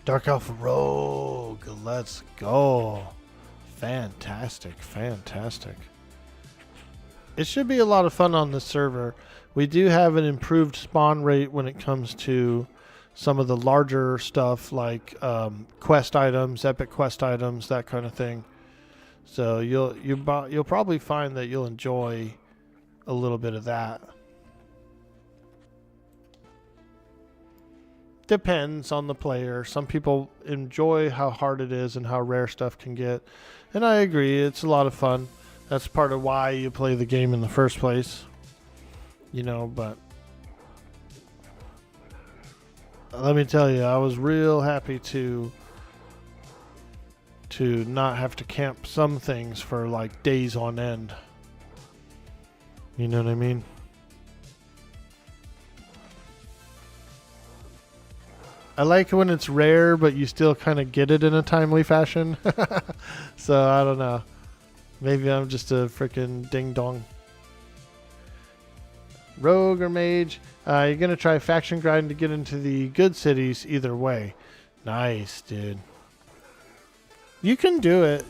S2: Dark Elf Rogue. Let's go. Fantastic. It should be a lot of fun on this server. We do have an improved spawn rate when it comes to some of the larger stuff like quest items, epic quest items, that kind of thing. So you'll probably find that you'll enjoy a little bit of that. Depends on the player. Some people enjoy how hard it is and how rare stuff can get. And I agree, it's a lot of fun. That's part of why you play the game in the first place. You know, but let me tell you, I was real happy to not have to camp some things for like days on end. You know what I mean? I like when it's rare, but you still kind of get it in a timely fashion. So, I don't know. Maybe I'm just a freaking ding-dong. Rogue or Mage. You're going to try faction grind to get into the good cities either way. Nice, dude. You can do it.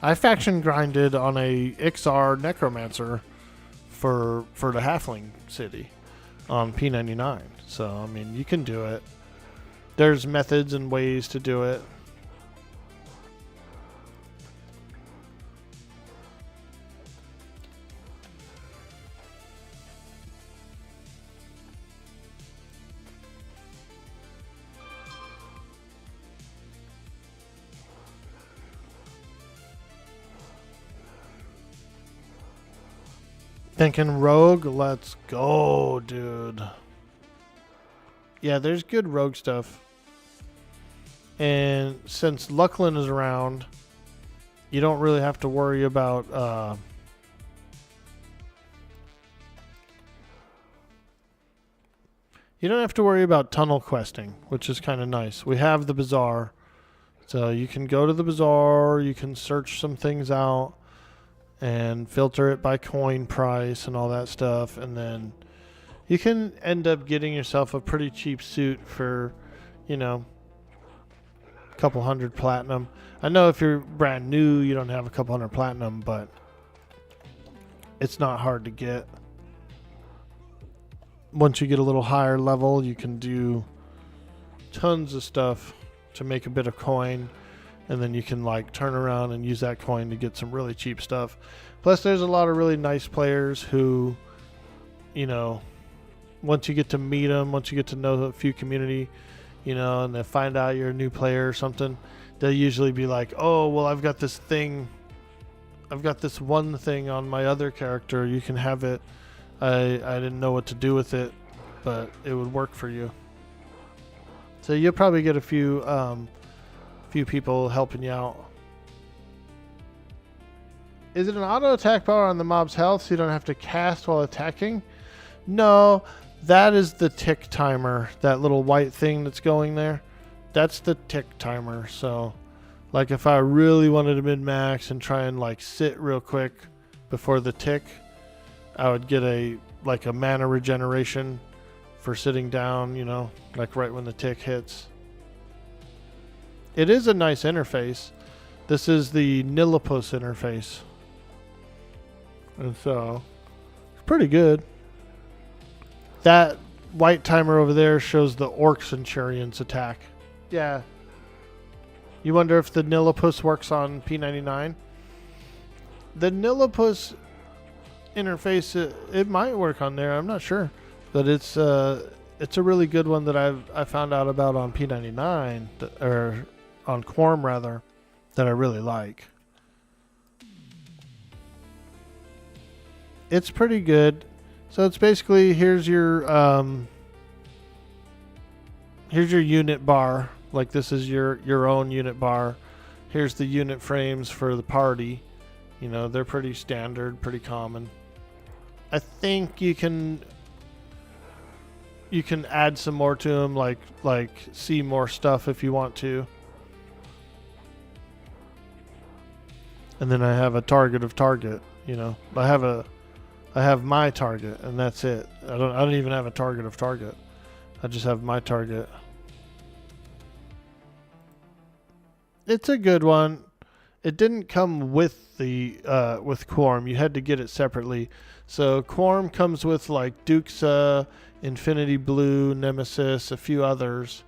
S2: I faction grinded on a Ixar Necromancer for the Halfling city on P99. So, I mean, you can do it. There's methods and ways to do it. Thinking Rogue? Let's go, dude. Yeah, there's good Rogue stuff. And since Lucklin is around, you don't really have to worry about you don't have to worry about tunnel questing, which is kind of nice. We have the bazaar. So you can go to the bazaar, you can search some things out and filter it by coin price and all that stuff, and then you can end up getting yourself a pretty cheap suit for, you know, a couple hundred platinum. I know if you're brand new, you don't have a couple hundred platinum, but it's not hard to get. Once you get a little higher level, you can do tons of stuff to make a bit of coin, and then you can like turn around and use that coin to get some really cheap stuff. Plus, there's a lot of really nice players who, you know, once you get to meet them, once you get to know a few community, you know, and they find out you're a new player or something, they'll usually be like, oh, well, I've got this thing. I've got this one thing on my other character. You can have it. I didn't know what to do with it, but it would work for you. So you'll probably get a few people helping you out. Is it an auto attack bar on the mob's health so you don't have to cast while attacking? No, that is the tick timer. That little white thing that's going there. That's the tick timer. So, like if I really wanted to min-max and try and like sit real quick before the tick, I would get a mana regeneration for sitting down, you know, like right when the tick hits. It is a nice interface. This is the Nilipus interface. And so, it's pretty good. That white timer over there shows the Orc Centurion's attack. Yeah. You wonder if the Nilipus works on P99? The Nilipus interface, it might work on there. I'm not sure. But it's a really good one that I found out about on P99, or on Quarm rather, that I really like. It's pretty good. So it's basically here's your unit bar. Like this is your own unit bar. Here's the unit frames for the party. You know, they're pretty standard, pretty common. I think you can add some more to them, like see more stuff if you want to. And then I have a target of target, you know. I have my target and that's it. I don't even have a target of target. I just have my target. It's a good one. It didn't come with the with Quarm. You had to get it separately. So Quarm comes with like Duxa, Infinity Blue, Nemesis, a few others,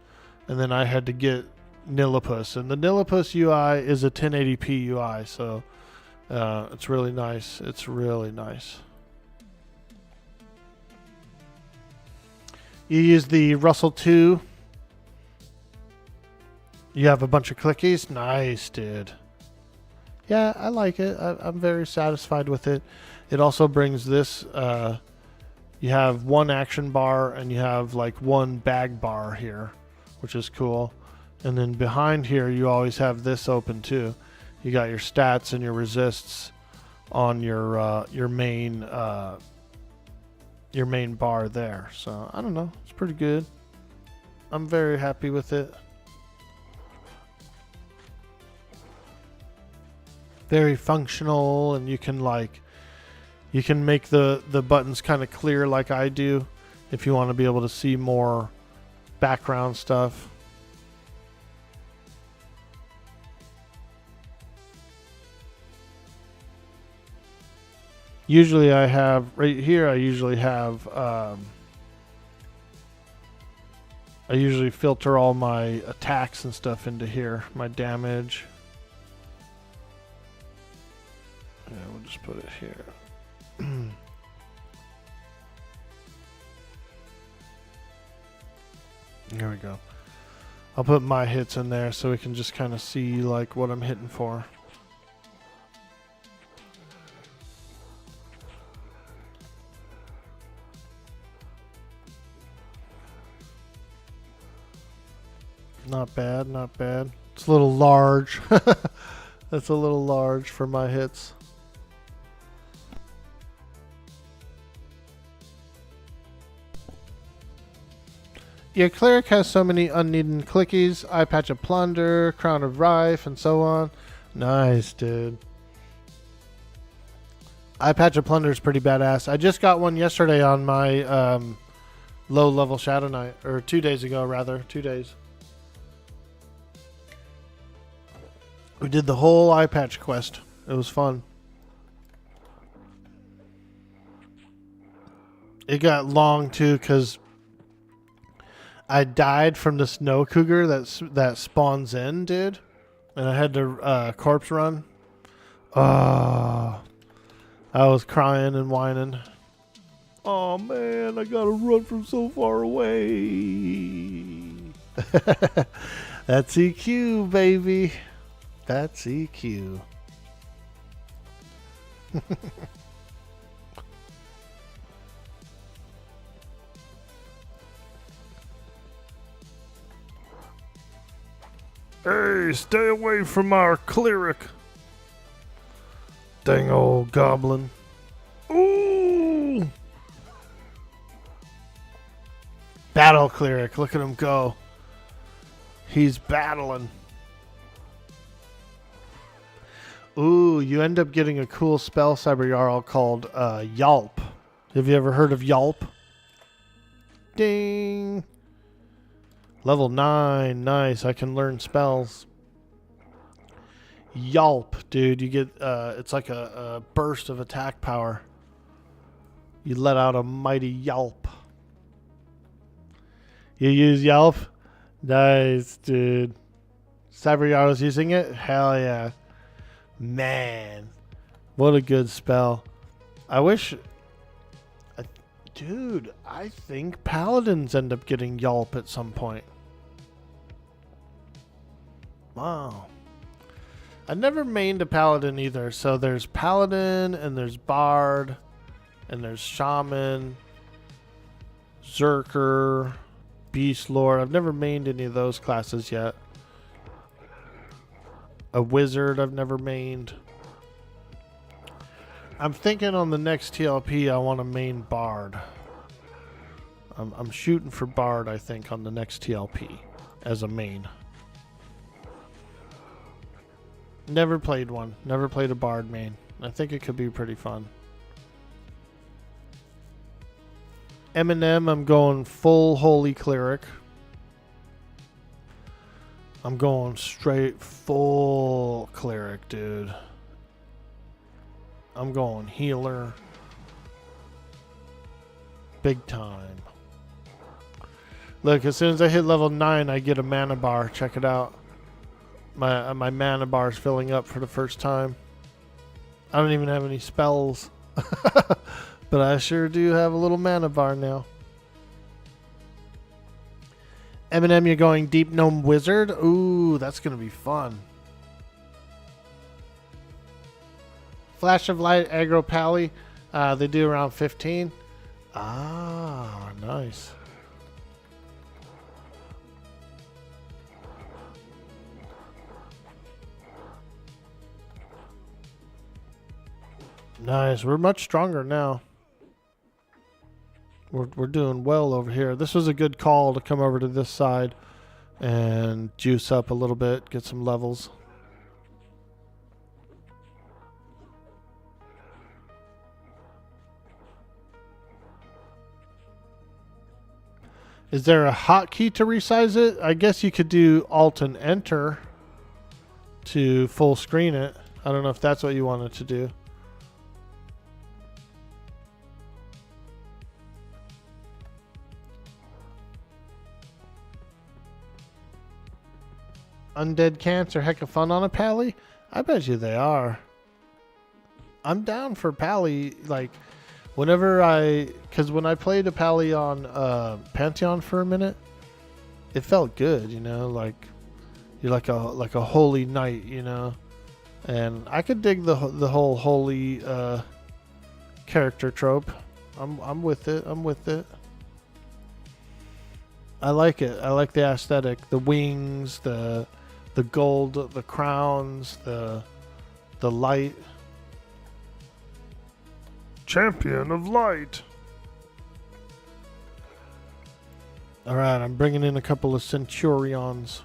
S2: and then I had to get Nilipus. And the Nilipus UI is a 1080p UI, so it's really nice. It's really nice. You use the Russell 2. You have a bunch of clickies. Nice, dude. Yeah, I like it. I'm very satisfied with it. It also brings this. You have one action bar and you have like one bag bar here, which is cool. And then behind here, you always have this open too. You got your stats and your resists on your main bar there. So I don't know. It's pretty good. I'm very happy with it. Very functional, and you can make the buttons kind of clear like I do if you want to be able to see more background stuff. Usually I have right here, I usually filter all my attacks and stuff into here, my damage. Yeah, we'll just put it here. There we go. I'll put my hits in there so we can just kind of see like what I'm hitting for. Not bad, not bad. It's a little large. That's a little large for my hits. Your cleric has so many unneeded clickies. Eye Patch of Plunder, Crown of Rife, and so on. Nice, dude. Eye Patch of Plunder is pretty badass. I just got one yesterday on my low-level Shadow Knight. Or 2 days ago, rather. 2 days. We did the whole eye patch quest. It was fun. It got long too because I died from the snow cougar that spawns in, dude, and I had to corpse run. Oh, I was crying and whining. Oh man, I gotta run from so far away. That's EQ, baby. That's EQ. Hey, stay away from our cleric. Dang old goblin. Ooh! Battle cleric. Look at him go. He's battling. Ooh, you end up getting a cool spell, Cyber Jarl, called Yalp. Have you ever heard of Yalp? Ding! Level 9. Nice. I can learn spells. Yalp, dude. You get, it's like a burst of attack power. You let out a mighty yelp. You use Yelp? Nice, dude. Cyber Jarl's using it? Hell yeah. Man. What a good spell. I wish... Dude, I think Paladins end up getting Yelp at some point. Wow. I never mained a Paladin either. So there's Paladin, and there's Bard, and there's Shaman, Zerker, Beast Lord. I've never mained any of those classes yet. A Wizard I've never mained. I'm thinking on the next TLP I want to main Bard. I'm shooting for Bard, I think, on the next TLP as a main. Never played one. Never played a Bard main. I think it could be pretty fun. Eminem, I'm going full Holy Cleric. I'm going straight full Cleric, dude. I'm going healer. Big time. Look, as soon as I hit level 9, I get a mana bar. Check it out. My mana bar is filling up for the first time. I don't even have any spells. But I sure do have a little mana bar now. Eminem, you're going Deep Gnome Wizard? Ooh, that's going to be fun. Flash of Light, Aggro Pally. They do around 15. Ah, nice. Nice. We're much stronger now. We're doing well over here. This was a good call to come over to this side and juice up a little bit, get some levels. Is there a hotkey to resize it? I guess you could do Alt and Enter to full screen it. I don't know if that's what you wanted to do. Undead Cants are hecka fun on a Pally? I bet you they are. I'm down for Pally, like, whenever because when I played a Pally on Pantheon for a minute, it felt good, you know, like, you're like a holy knight, you know, and I could dig the whole holy character trope. I'm with it. I'm with it. I like it. I like the aesthetic, the wings, the gold, the crowns, the light. Champion of Light. All right, I'm bringing in a couple of Centurions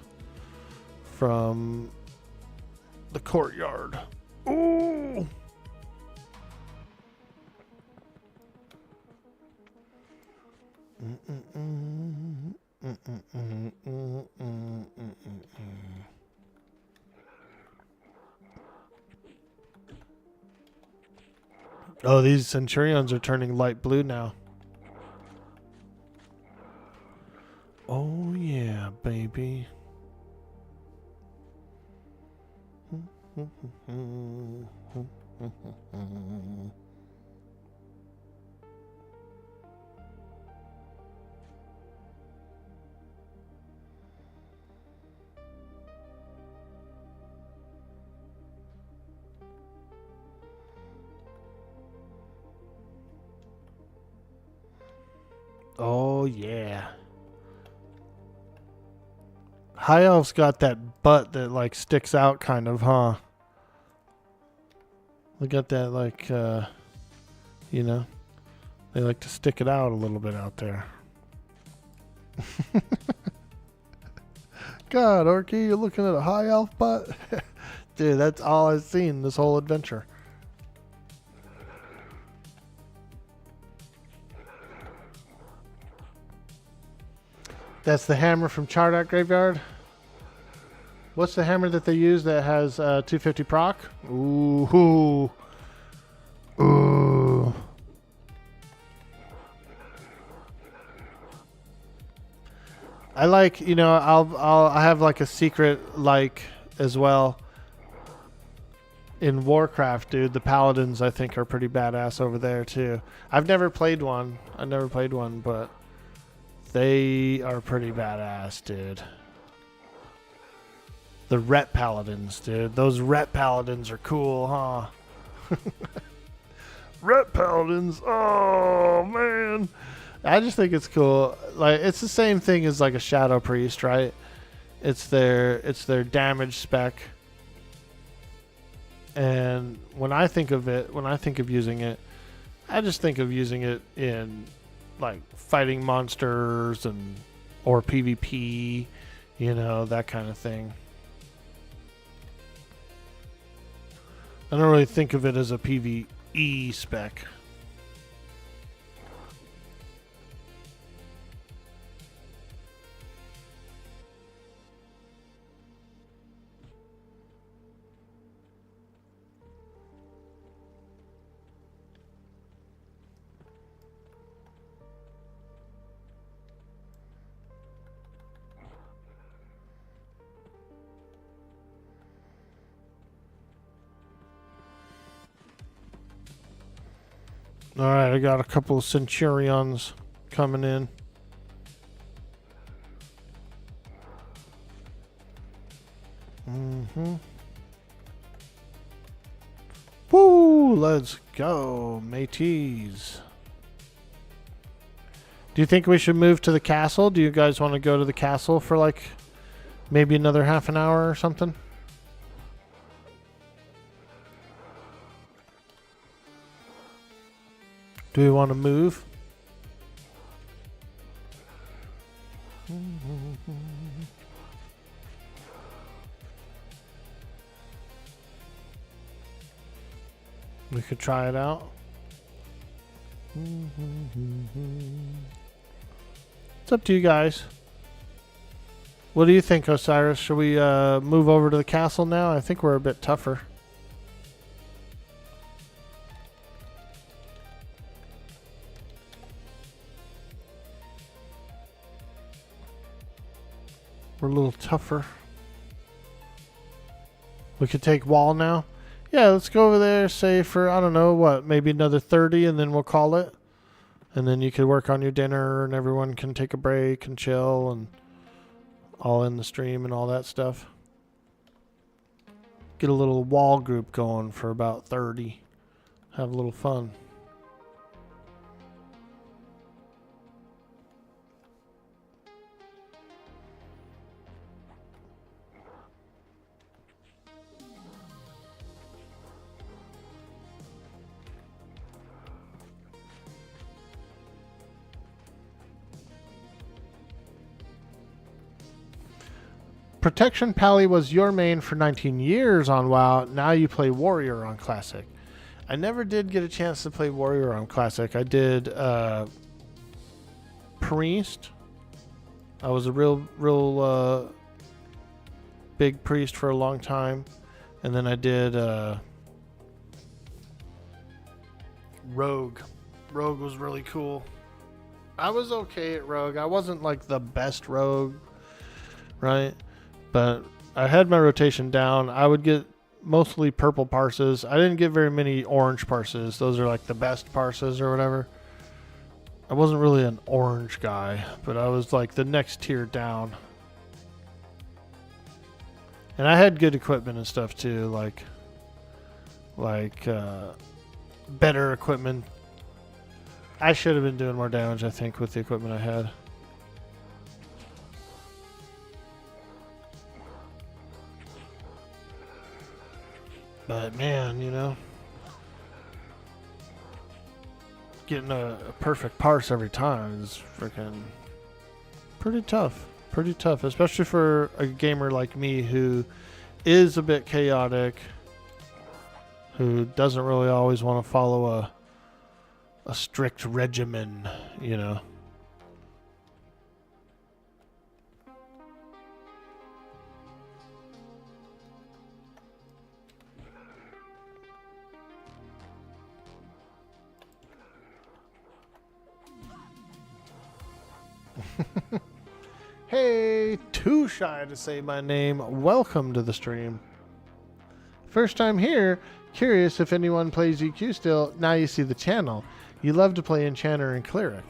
S2: from the courtyard. Ooh! Oh, these Centurions are turning light blue now. Oh, yeah, baby. Oh, yeah. High Elf's got that butt that, like, sticks out kind of, huh? They got that like, you know, they like to stick it out a little bit out there. God, Orky, you're looking at a high elf butt? Dude, that's all I've seen this whole adventure. That's the hammer from Chardak Graveyard. What's the hammer that they use that has 250 proc? Ooh. Ooh. I like, you know, I have like a secret like as well. In Warcraft, dude, the Paladins I think are pretty badass over there too. I've never played one, but they are pretty badass, dude. The Ret Paladins, dude. Those Ret Paladins are cool, huh? Ret Paladins, oh man. I just think it's cool. Like, it's the same thing as like a Shadow Priest, right? It's their damage spec. And when I think of using it, I just think of using it in like fighting monsters or PvP, you know, that kind of thing. I don't really think of it as a PvE spec. Alright, I got a couple of Centurions coming in. Woo! Let's go, mateys. Do you think we should move to the castle? Do you guys want to go to the castle for like maybe another half an hour or something? Do we want to move? We could try it out. It's up to you guys. What do you think, Osiris? Should we move over to the castle now? I think we're a bit tougher. We're a little tougher. We could take wall now. Yeah, let's go over there, say for, I don't know, what, maybe another 30, and then we'll call it. And then you could work on your dinner, and everyone can take a break and chill, and all in the stream and all that stuff. Get a little wall group going for about 30. Have a little fun. Protection Pally was your main for 19 years on WoW. Now you play Warrior on Classic. I never did get a chance to play Warrior on Classic. I did Priest. I was a real big Priest for a long time. And then I did Rogue. Rogue was really cool. I was okay at Rogue. I wasn't like the best Rogue, right? But I had my rotation down. I would get mostly purple parses. I didn't get very many orange parses. Those are like the best parses or whatever. I wasn't really an orange guy, but I was like the next tier down. And I had good equipment and stuff too, like better equipment. I should have been doing more damage, I think, with the equipment I had. But man, you know, getting a perfect parse every time is freaking pretty tough. Pretty tough, especially for a gamer like me who is a bit chaotic, who doesn't really always want to follow a strict regimen, you know. Hey, too shy to say my name. Welcome to the stream. First time here. Curious if anyone plays EQ still. Now you see the channel. You love to play Enchanter and Cleric.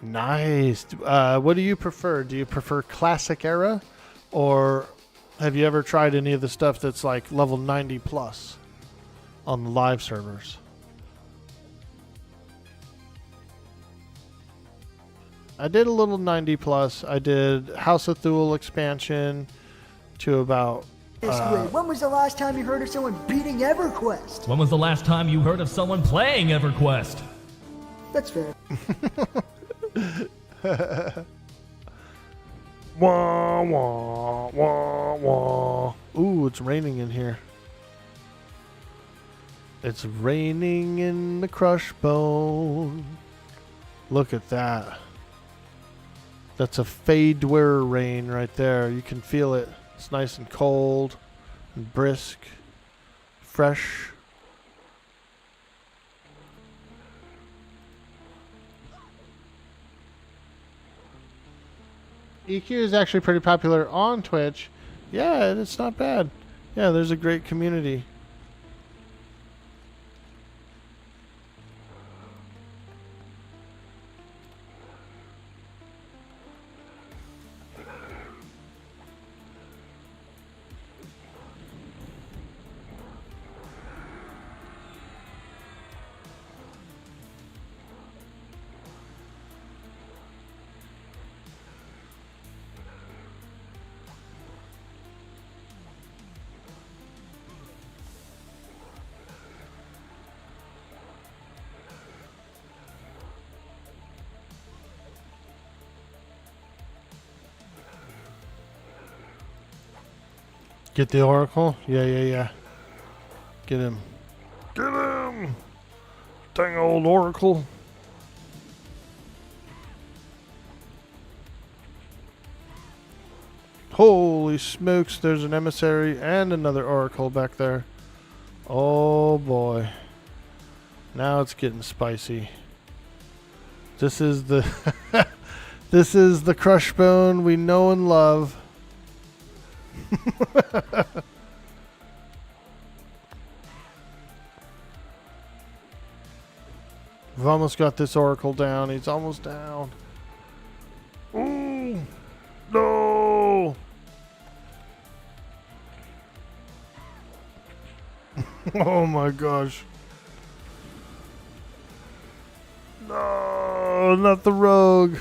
S2: Nice. What do you prefer? Do you prefer Classic Era? Or have you ever tried any of the stuff that's like level 90 plus on the live servers? I did a little 90 plus. I did House of Thule expansion to about...
S4: When was the last time you heard of someone beating Everquest?
S5: When was the last time you heard of someone playing Everquest?
S4: That's fair.
S2: Wah, wah, wah, wah. Ooh, it's raining in here. It's raining in the crush bone. Look at that. That's a Fade-wearer rain right there. You can feel it. It's nice and cold and brisk, fresh. EQ is actually pretty popular on Twitch. Yeah, it's not bad. Yeah, there's a great community. Get the Oracle? Yeah. Get him. Get him! Dang old Oracle. Holy smokes, there's an emissary and another Oracle back there. Oh boy. Now it's getting spicy. This is the this is the crush bone we know and love. We've almost got this Oracle down. He's almost down. Ooh, no! Oh my gosh. No, not the rogue.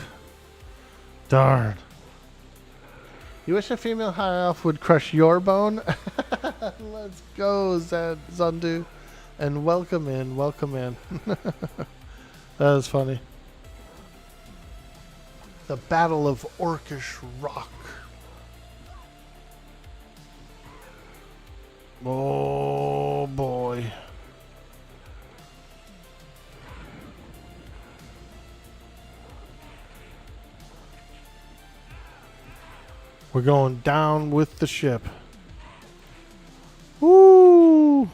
S2: Darn. You wish a female high elf would crush your bone? Let's go, Zandu. And welcome in, welcome in. That was funny. The Battle of Orcish Rock. Oh boy. We're going down with the ship. Woo!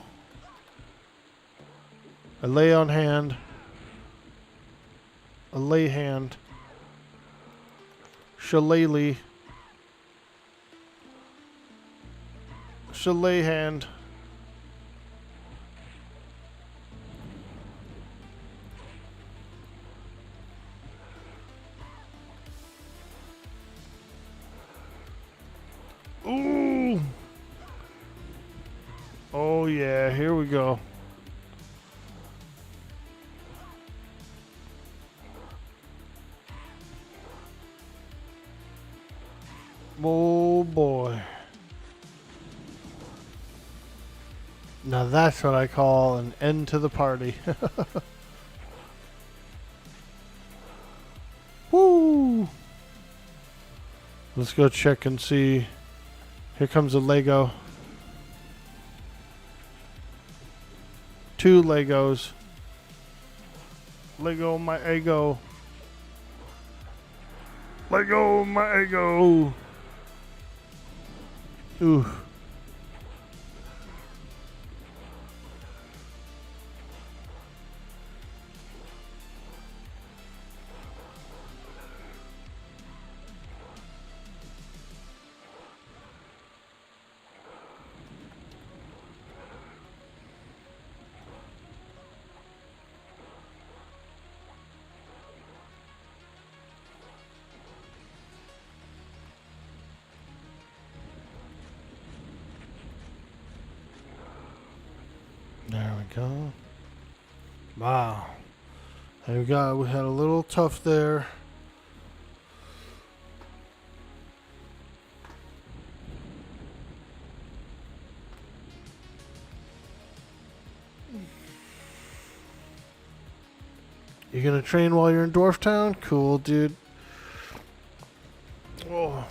S2: A lay on hand. A lay hand. Shillelagh. Shillelagh hand. Ooh. Oh yeah, here we go. Oh boy. Now that's what I call an end to the party. Let's go check and see. Here comes a Lego. 2 Legos. Lego my ego. Lego my ego. Ooh. There we go. Wow. There we go. We had a little tough there. You gonna train while you're in Dwarf Town? Cool, dude. Oh.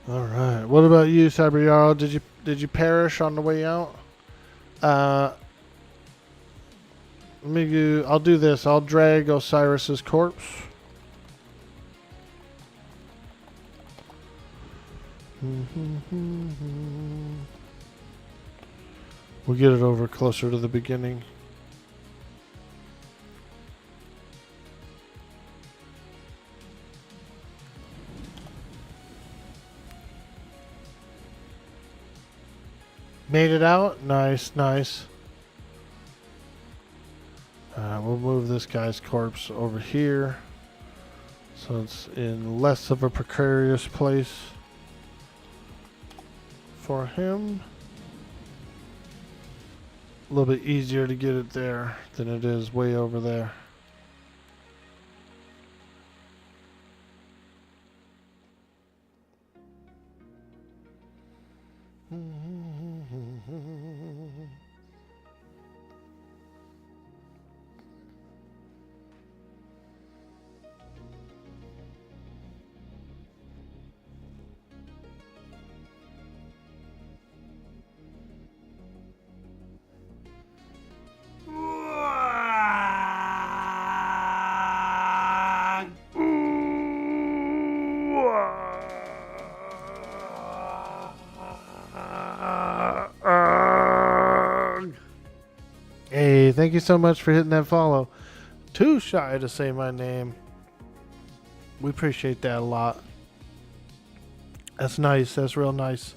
S2: All right. What about you, Cyber Jarl? Did you perish on the way out? Let me do. I'll do this. I'll drag Osiris's corpse. We'll get it over closer to the beginning. Made it out? Nice, nice. We'll move this guy's corpse over here so it's in less of a precarious place for him. A little bit easier to get it there than it is way over there. Hey, thank you so much for hitting that follow. Too shy to say my name. We appreciate that a lot. That's nice. That's real nice.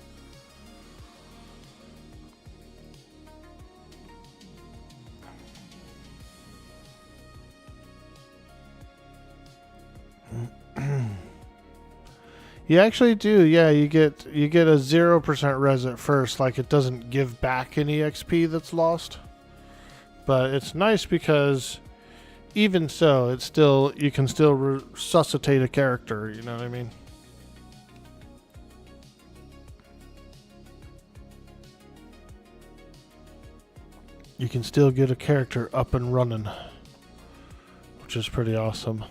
S2: You actually do, yeah. You get a 0% res at first, like it doesn't give back any XP that's lost. But it's nice because even so, it's still, you can still resuscitate a character, you know what I mean? You can still get a character up and running, which is pretty awesome.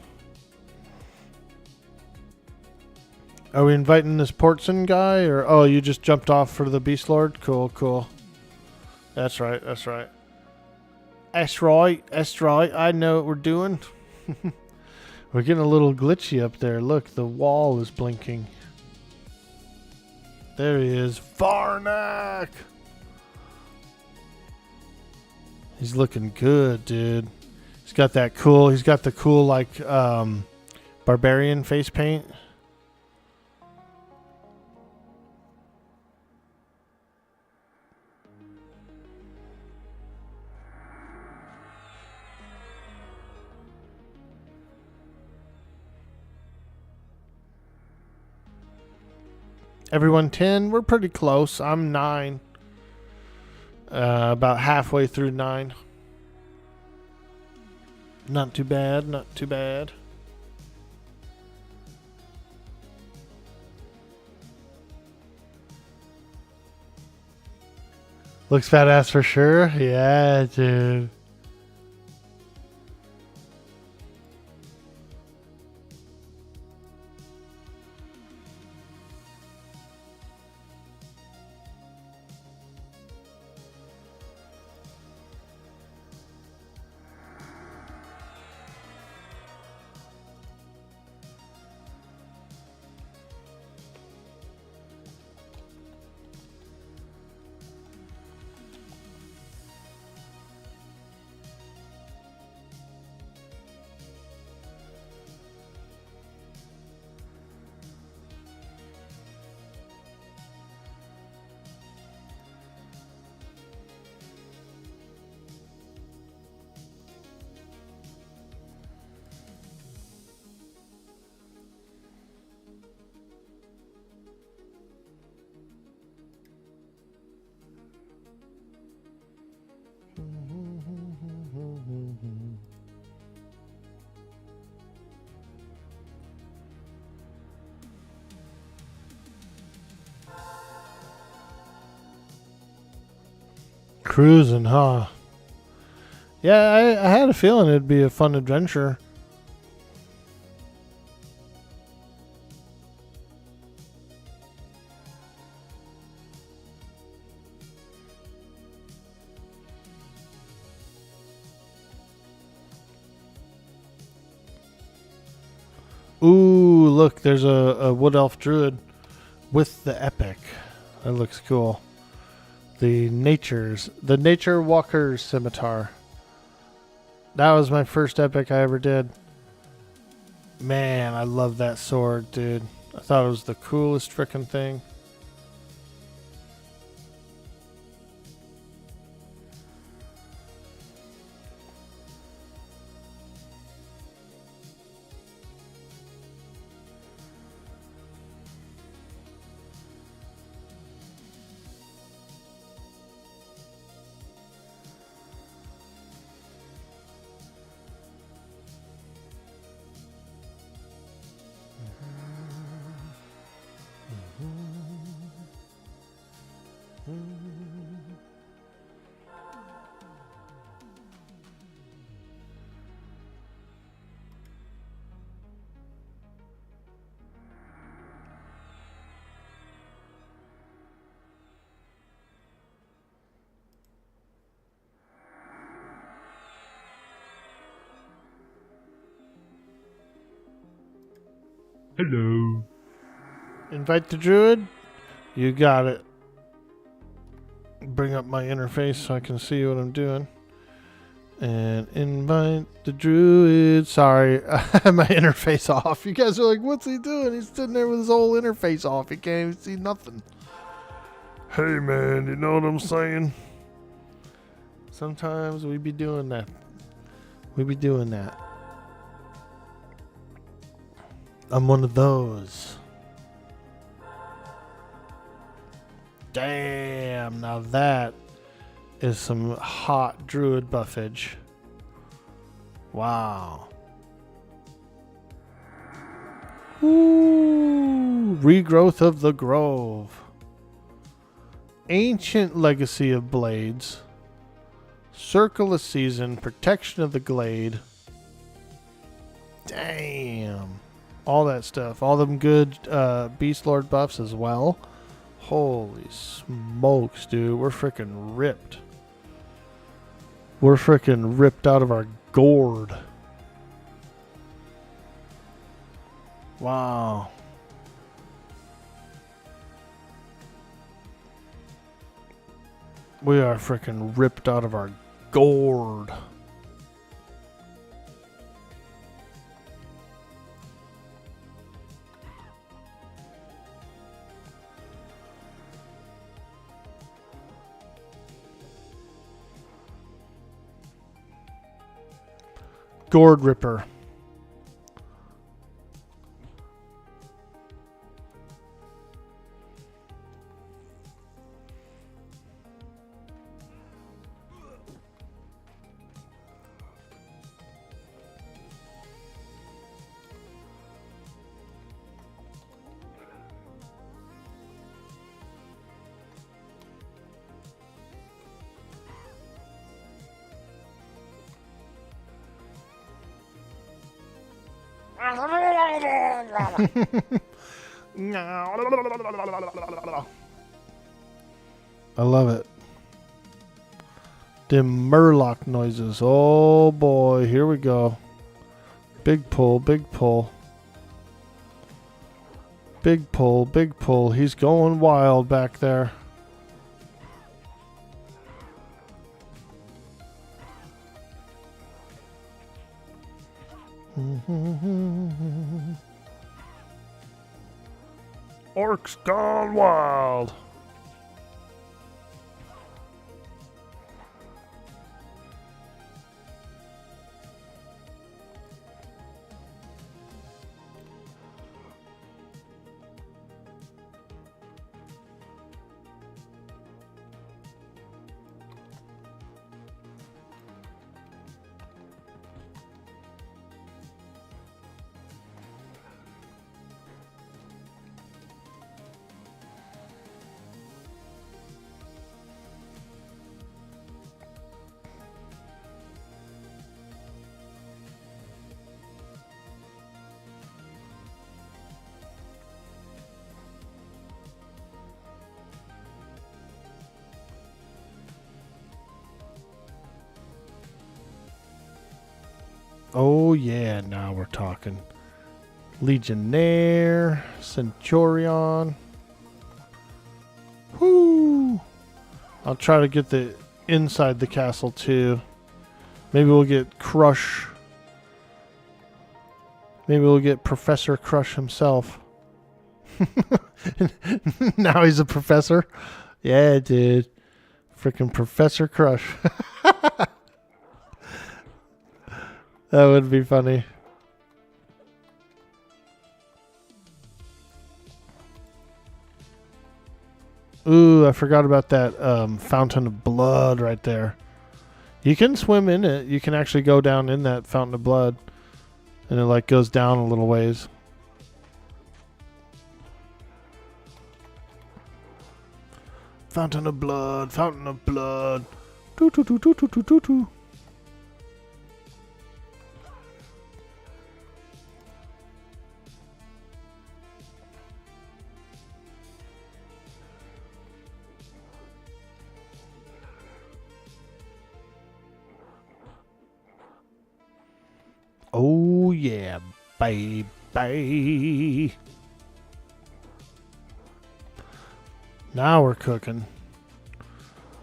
S2: Are we inviting this Portson guy, or oh, you just jumped off for the Beast Lord? Cool, cool. That's right, that's right. That's right, that's right. I know what we're doing. We're getting a little glitchy up there. Look, the wall is blinking. There he is, Varnak. He's looking good, dude. He's got that cool. He's got the cool like barbarian face paint. Everyone 10. We're pretty close. I'm 9. About halfway through 9. Not too bad. Not too bad. Looks badass for sure. Yeah, dude. Cruising, huh? Yeah, I had a feeling it'd be a fun adventure. Ooh, look, there's a wood elf druid with the epic. That looks cool. The nature walker's scimitar. That was my first epic I ever did. Man, I love that sword, dude. I thought it was the coolest frickin' thing.
S1: Hello.
S2: Invite the druid? You got it. Bring up my interface so I can see what I'm doing. And invite the druid. Sorry, I had my interface off. You guys are like, what's he doing? He's sitting there with his whole interface off. He can't even see nothing. Hey, man, you know what I'm saying? Sometimes we be doing that. We be doing that. I'm one of those. Damn, now that is some hot druid buffage. Wow. Ooh, regrowth of the grove. Ancient legacy of blades. Circle of season, protection of the glade. Damn. All that stuff. All them good Beast Lord buffs as well. Holy smokes, dude. We're freaking ripped. We're freaking ripped out of our gourd. Wow. We are freaking ripped out of our gourd. Gourd Ripper. I love it. Dim Murloc noises. Oh boy, here we go. Big pull, big pull. Big pull, big pull. He's going wild back there. Orcs gone wild. Oh, yeah, now we're talking. Legionnaire, Centurion. Whoo! I'll try to get the inside the castle too. Maybe we'll get Crush. Maybe we'll get Professor Crush himself. Now he's a professor. Yeah, dude. Freaking Professor Crush. That would be funny. Ooh, I forgot about that fountain of blood right there. You can swim in it. You can actually go down in that fountain of blood. And it like goes down a little ways. Fountain of blood, fountain of blood. Doo doo doo doo doo doo doo doo. Oh yeah, baby. Now we're cooking.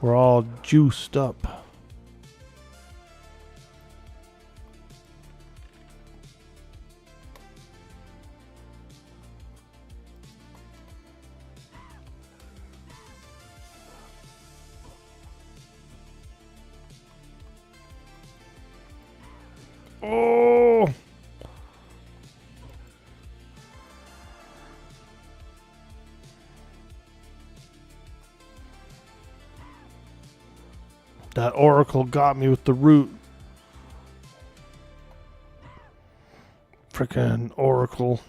S2: We're all juiced up. Oh! That oracle got me with the root. Frickin' oracle.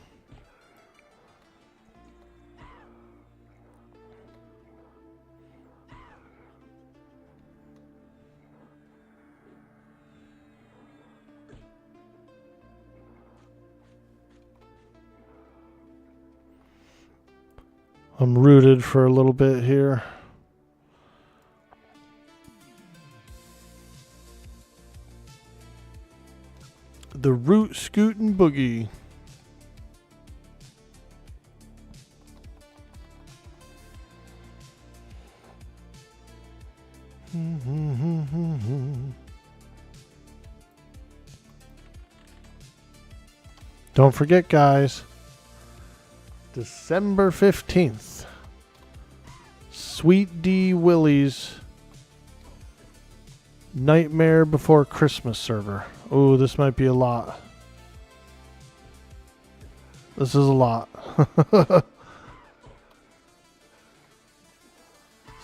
S2: I'm rooted for a little bit here. The root scootin' boogie. Don't forget, guys. December 15th. Sweet D Willie's Nightmare Before Christmas server. Oh, this might be a lot. This is a lot.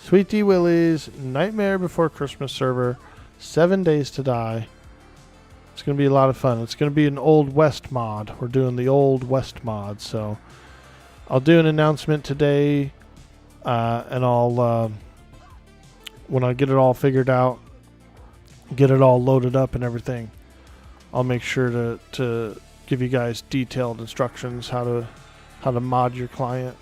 S2: Sweet D Willie's Nightmare Before Christmas server. 7 days to die. It's going to be a lot of fun. It's going to be an Old West mod. We're doing the Old West mod. So I'll do an announcement today. And I'll, when I get it all figured out, get it all loaded up and everything, I'll make sure to give you guys detailed instructions how to mod your client.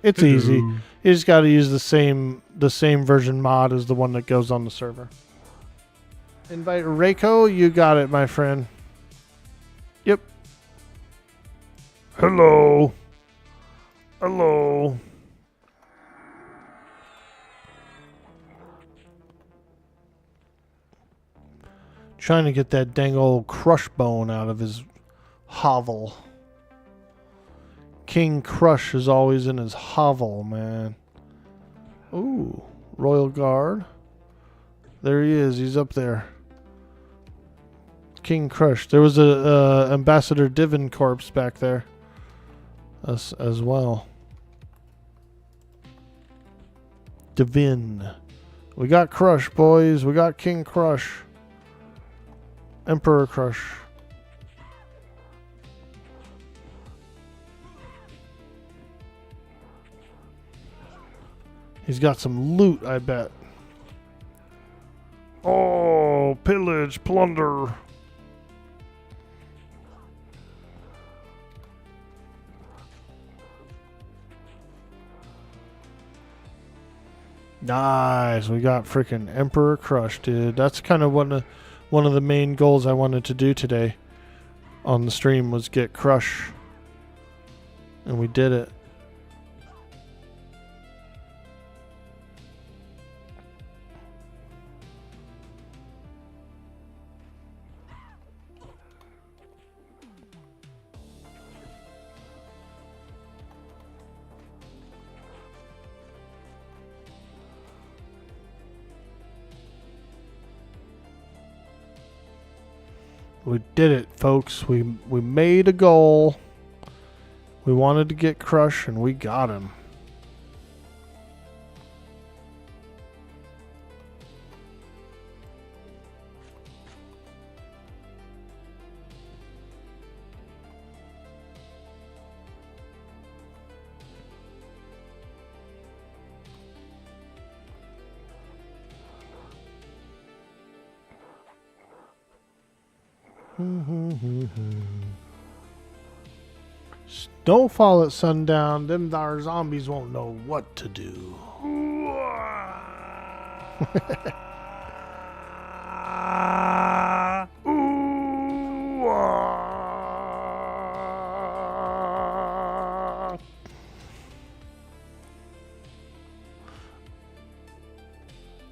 S2: It's easy. You just got to use the same version mod as the one that goes on the server. Invite Reiko, you got it, my friend. Yep. Hello. Hello. Trying to get that dang old crush bone out of his hovel. King Crush is always in his hovel, man. Ooh, Royal Guard. There he is. He's up there. King Crush. There was a Ambassador Divin corpse back there as well. Divin. We got Crush, boys. We got King Crush. Emperor Crush. He's got some loot, I bet. Oh, pillage, plunder. Nice. We got freaking Emperor Crush, dude. That's kind of one of the main goals I wanted to do today on the stream was get Crush. And we did it. We did it, folks. We made a goal. We wanted to get Crush, and we got him. Snowfall at sundown. Them thar zombies won't know what to do.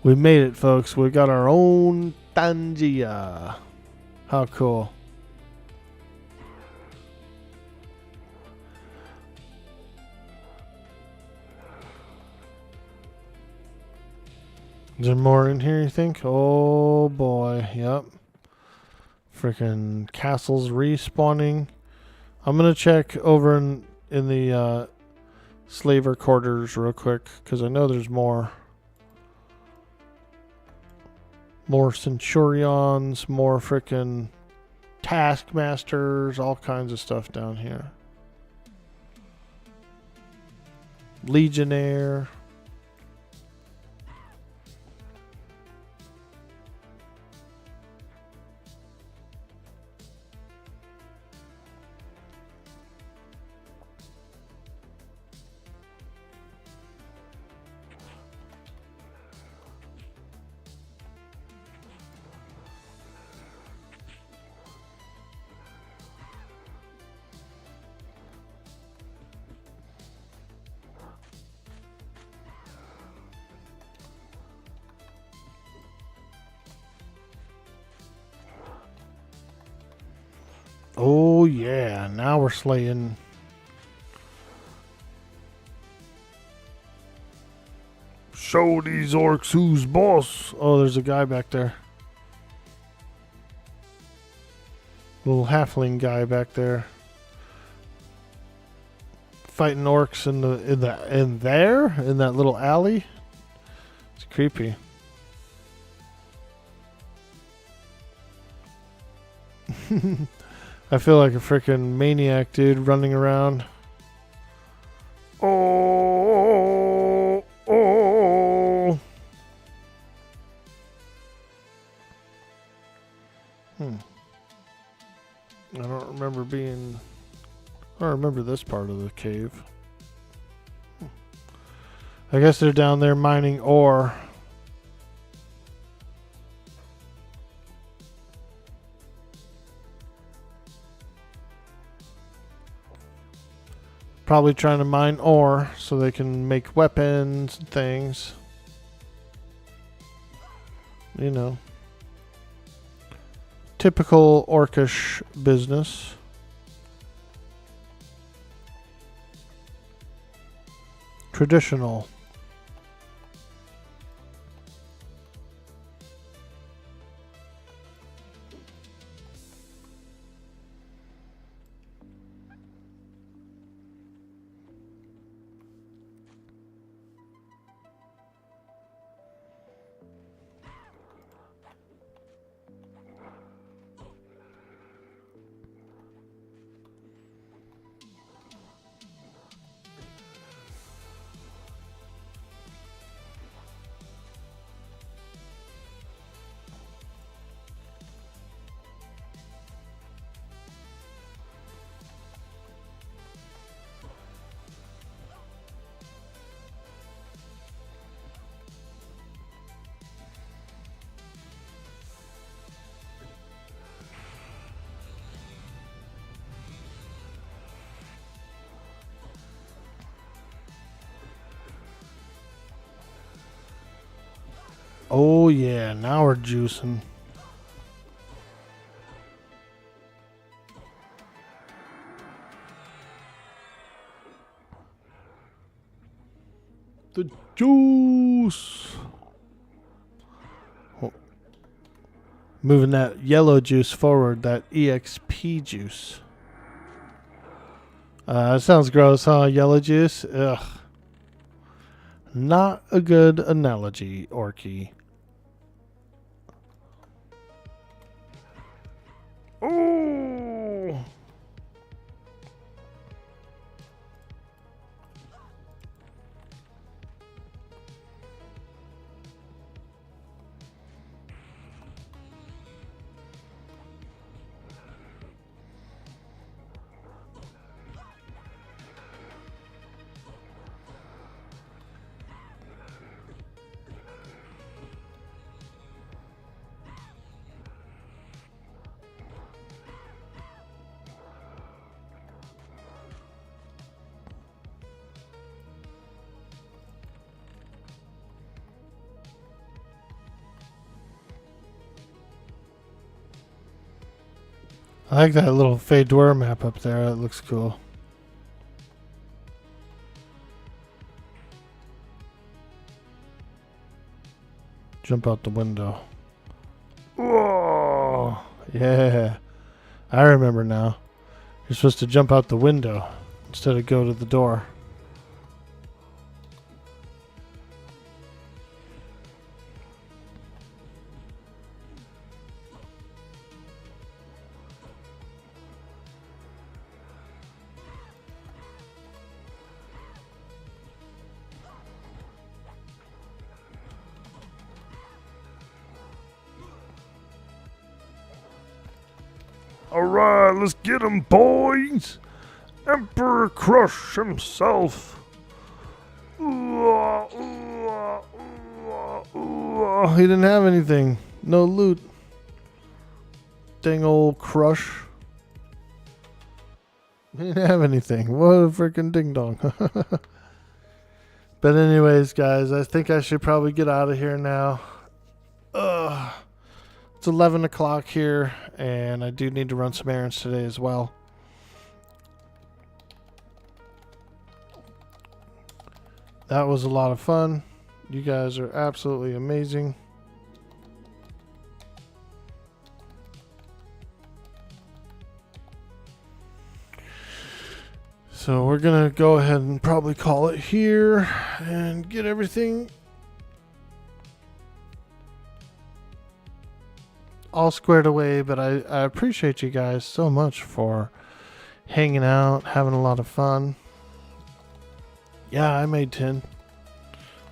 S2: We made it, folks. We got our own Tangia. How cool. Is there more in here, you think? Oh, boy. Yep. Freaking castles respawning. I'm going to check over in the slaver quarters real quick, because I know there's more. More centurions, more freaking taskmasters, all kinds of stuff down here. Legionnaire. Oh, yeah. Now we're slaying. Show these orcs who's boss. Oh, there's a guy back there. Little halfling guy back there. Fighting orcs in that little alley. It's creepy. I feel like a freaking maniac, dude, running around. Oh, oh. I don't remember this part of the cave. I guess they're down there mining ore. Probably trying to mine ore so they can make weapons and things. You know. Typical orcish business. Traditional. Oh yeah, now we're juicing. The juice. Oh. Moving that yellow juice forward, that EXP juice. That sounds gross, huh? Yellow juice? Ugh. Not a good analogy, Orky. Oh! I like that little Fedor map up there. That looks cool. Jump out the window. Whoa! Yeah. I remember now. You're supposed to jump out the window instead of go to the door. Alright, let's get him, boys! Emperor Crush himself! He didn't have anything. No loot. Dang old Crush. He didn't have anything. What a freaking ding dong. But anyways, guys, I think I should probably get out of here now. It's 11 o'clock here, and I do need to run some errands today as well. That was a lot of fun. You guys are absolutely amazing. So we're going to go ahead and probably call it here and get everything all squared away. But I appreciate you guys so much for hanging out, having a lot of fun. Yeah, I made 10.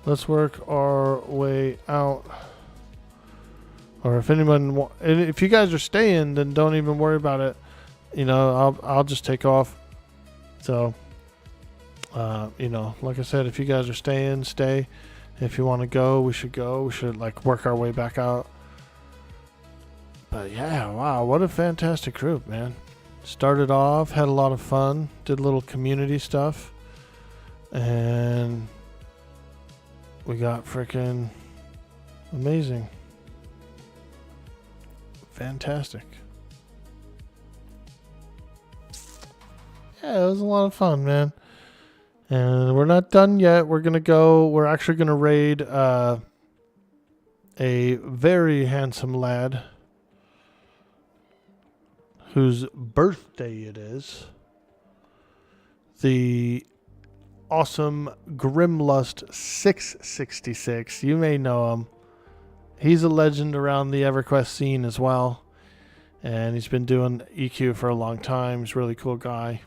S2: Let's work our way out. Or if anyone, if you guys are staying, then don't even worry about it. You know, I'll just take off. So, you know, like I said, if you guys are staying, stay. If you want to go, we should go. We should like work our way back out. But yeah, wow, what a fantastic group, man. Started off, had a lot of fun, did a little community stuff. And we got freaking amazing. Fantastic. Yeah, it was a lot of fun, man. And we're not done yet. We're actually going to raid a very handsome lad whose birthday it is. The awesome Grimlust 666. You may know him. He's a legend around the Everquest scene as well. And he's been doing EQ for a long time. He's a really cool guy.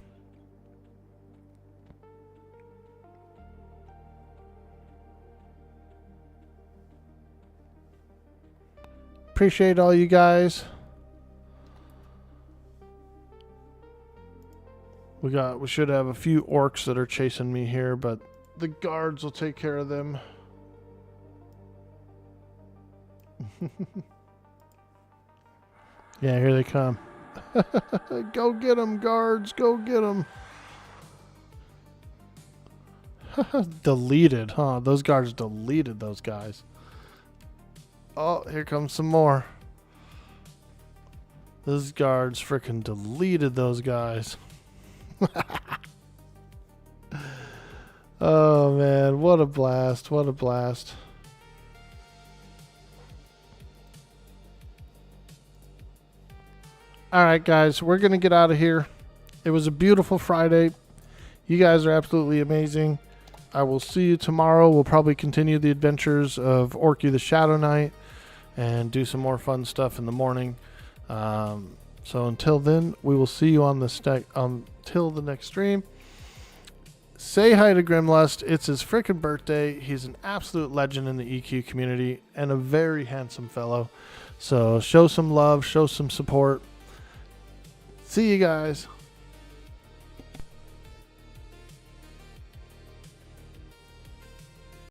S2: Appreciate all you guys. We should have a few orcs that are chasing me here, but the guards will take care of them. Yeah, here they come. Go get them, guards. Go get them. Deleted, huh? Those guards deleted those guys. Oh, here comes some more. Those guards freaking deleted those guys. Oh, man. What a blast. What a blast. All right, guys. We're going to get out of here. It was a beautiful Friday. You guys are absolutely amazing. I will see you tomorrow. We'll probably continue the adventures of Orky the Shadow Knight and do some more fun stuff in the morning. So until then, we will see you on the until the next stream. Say hi to Grimlust. It's his freaking birthday. He's an absolute legend in the EQ community and a very handsome fellow. So show some love, show some support. See you guys.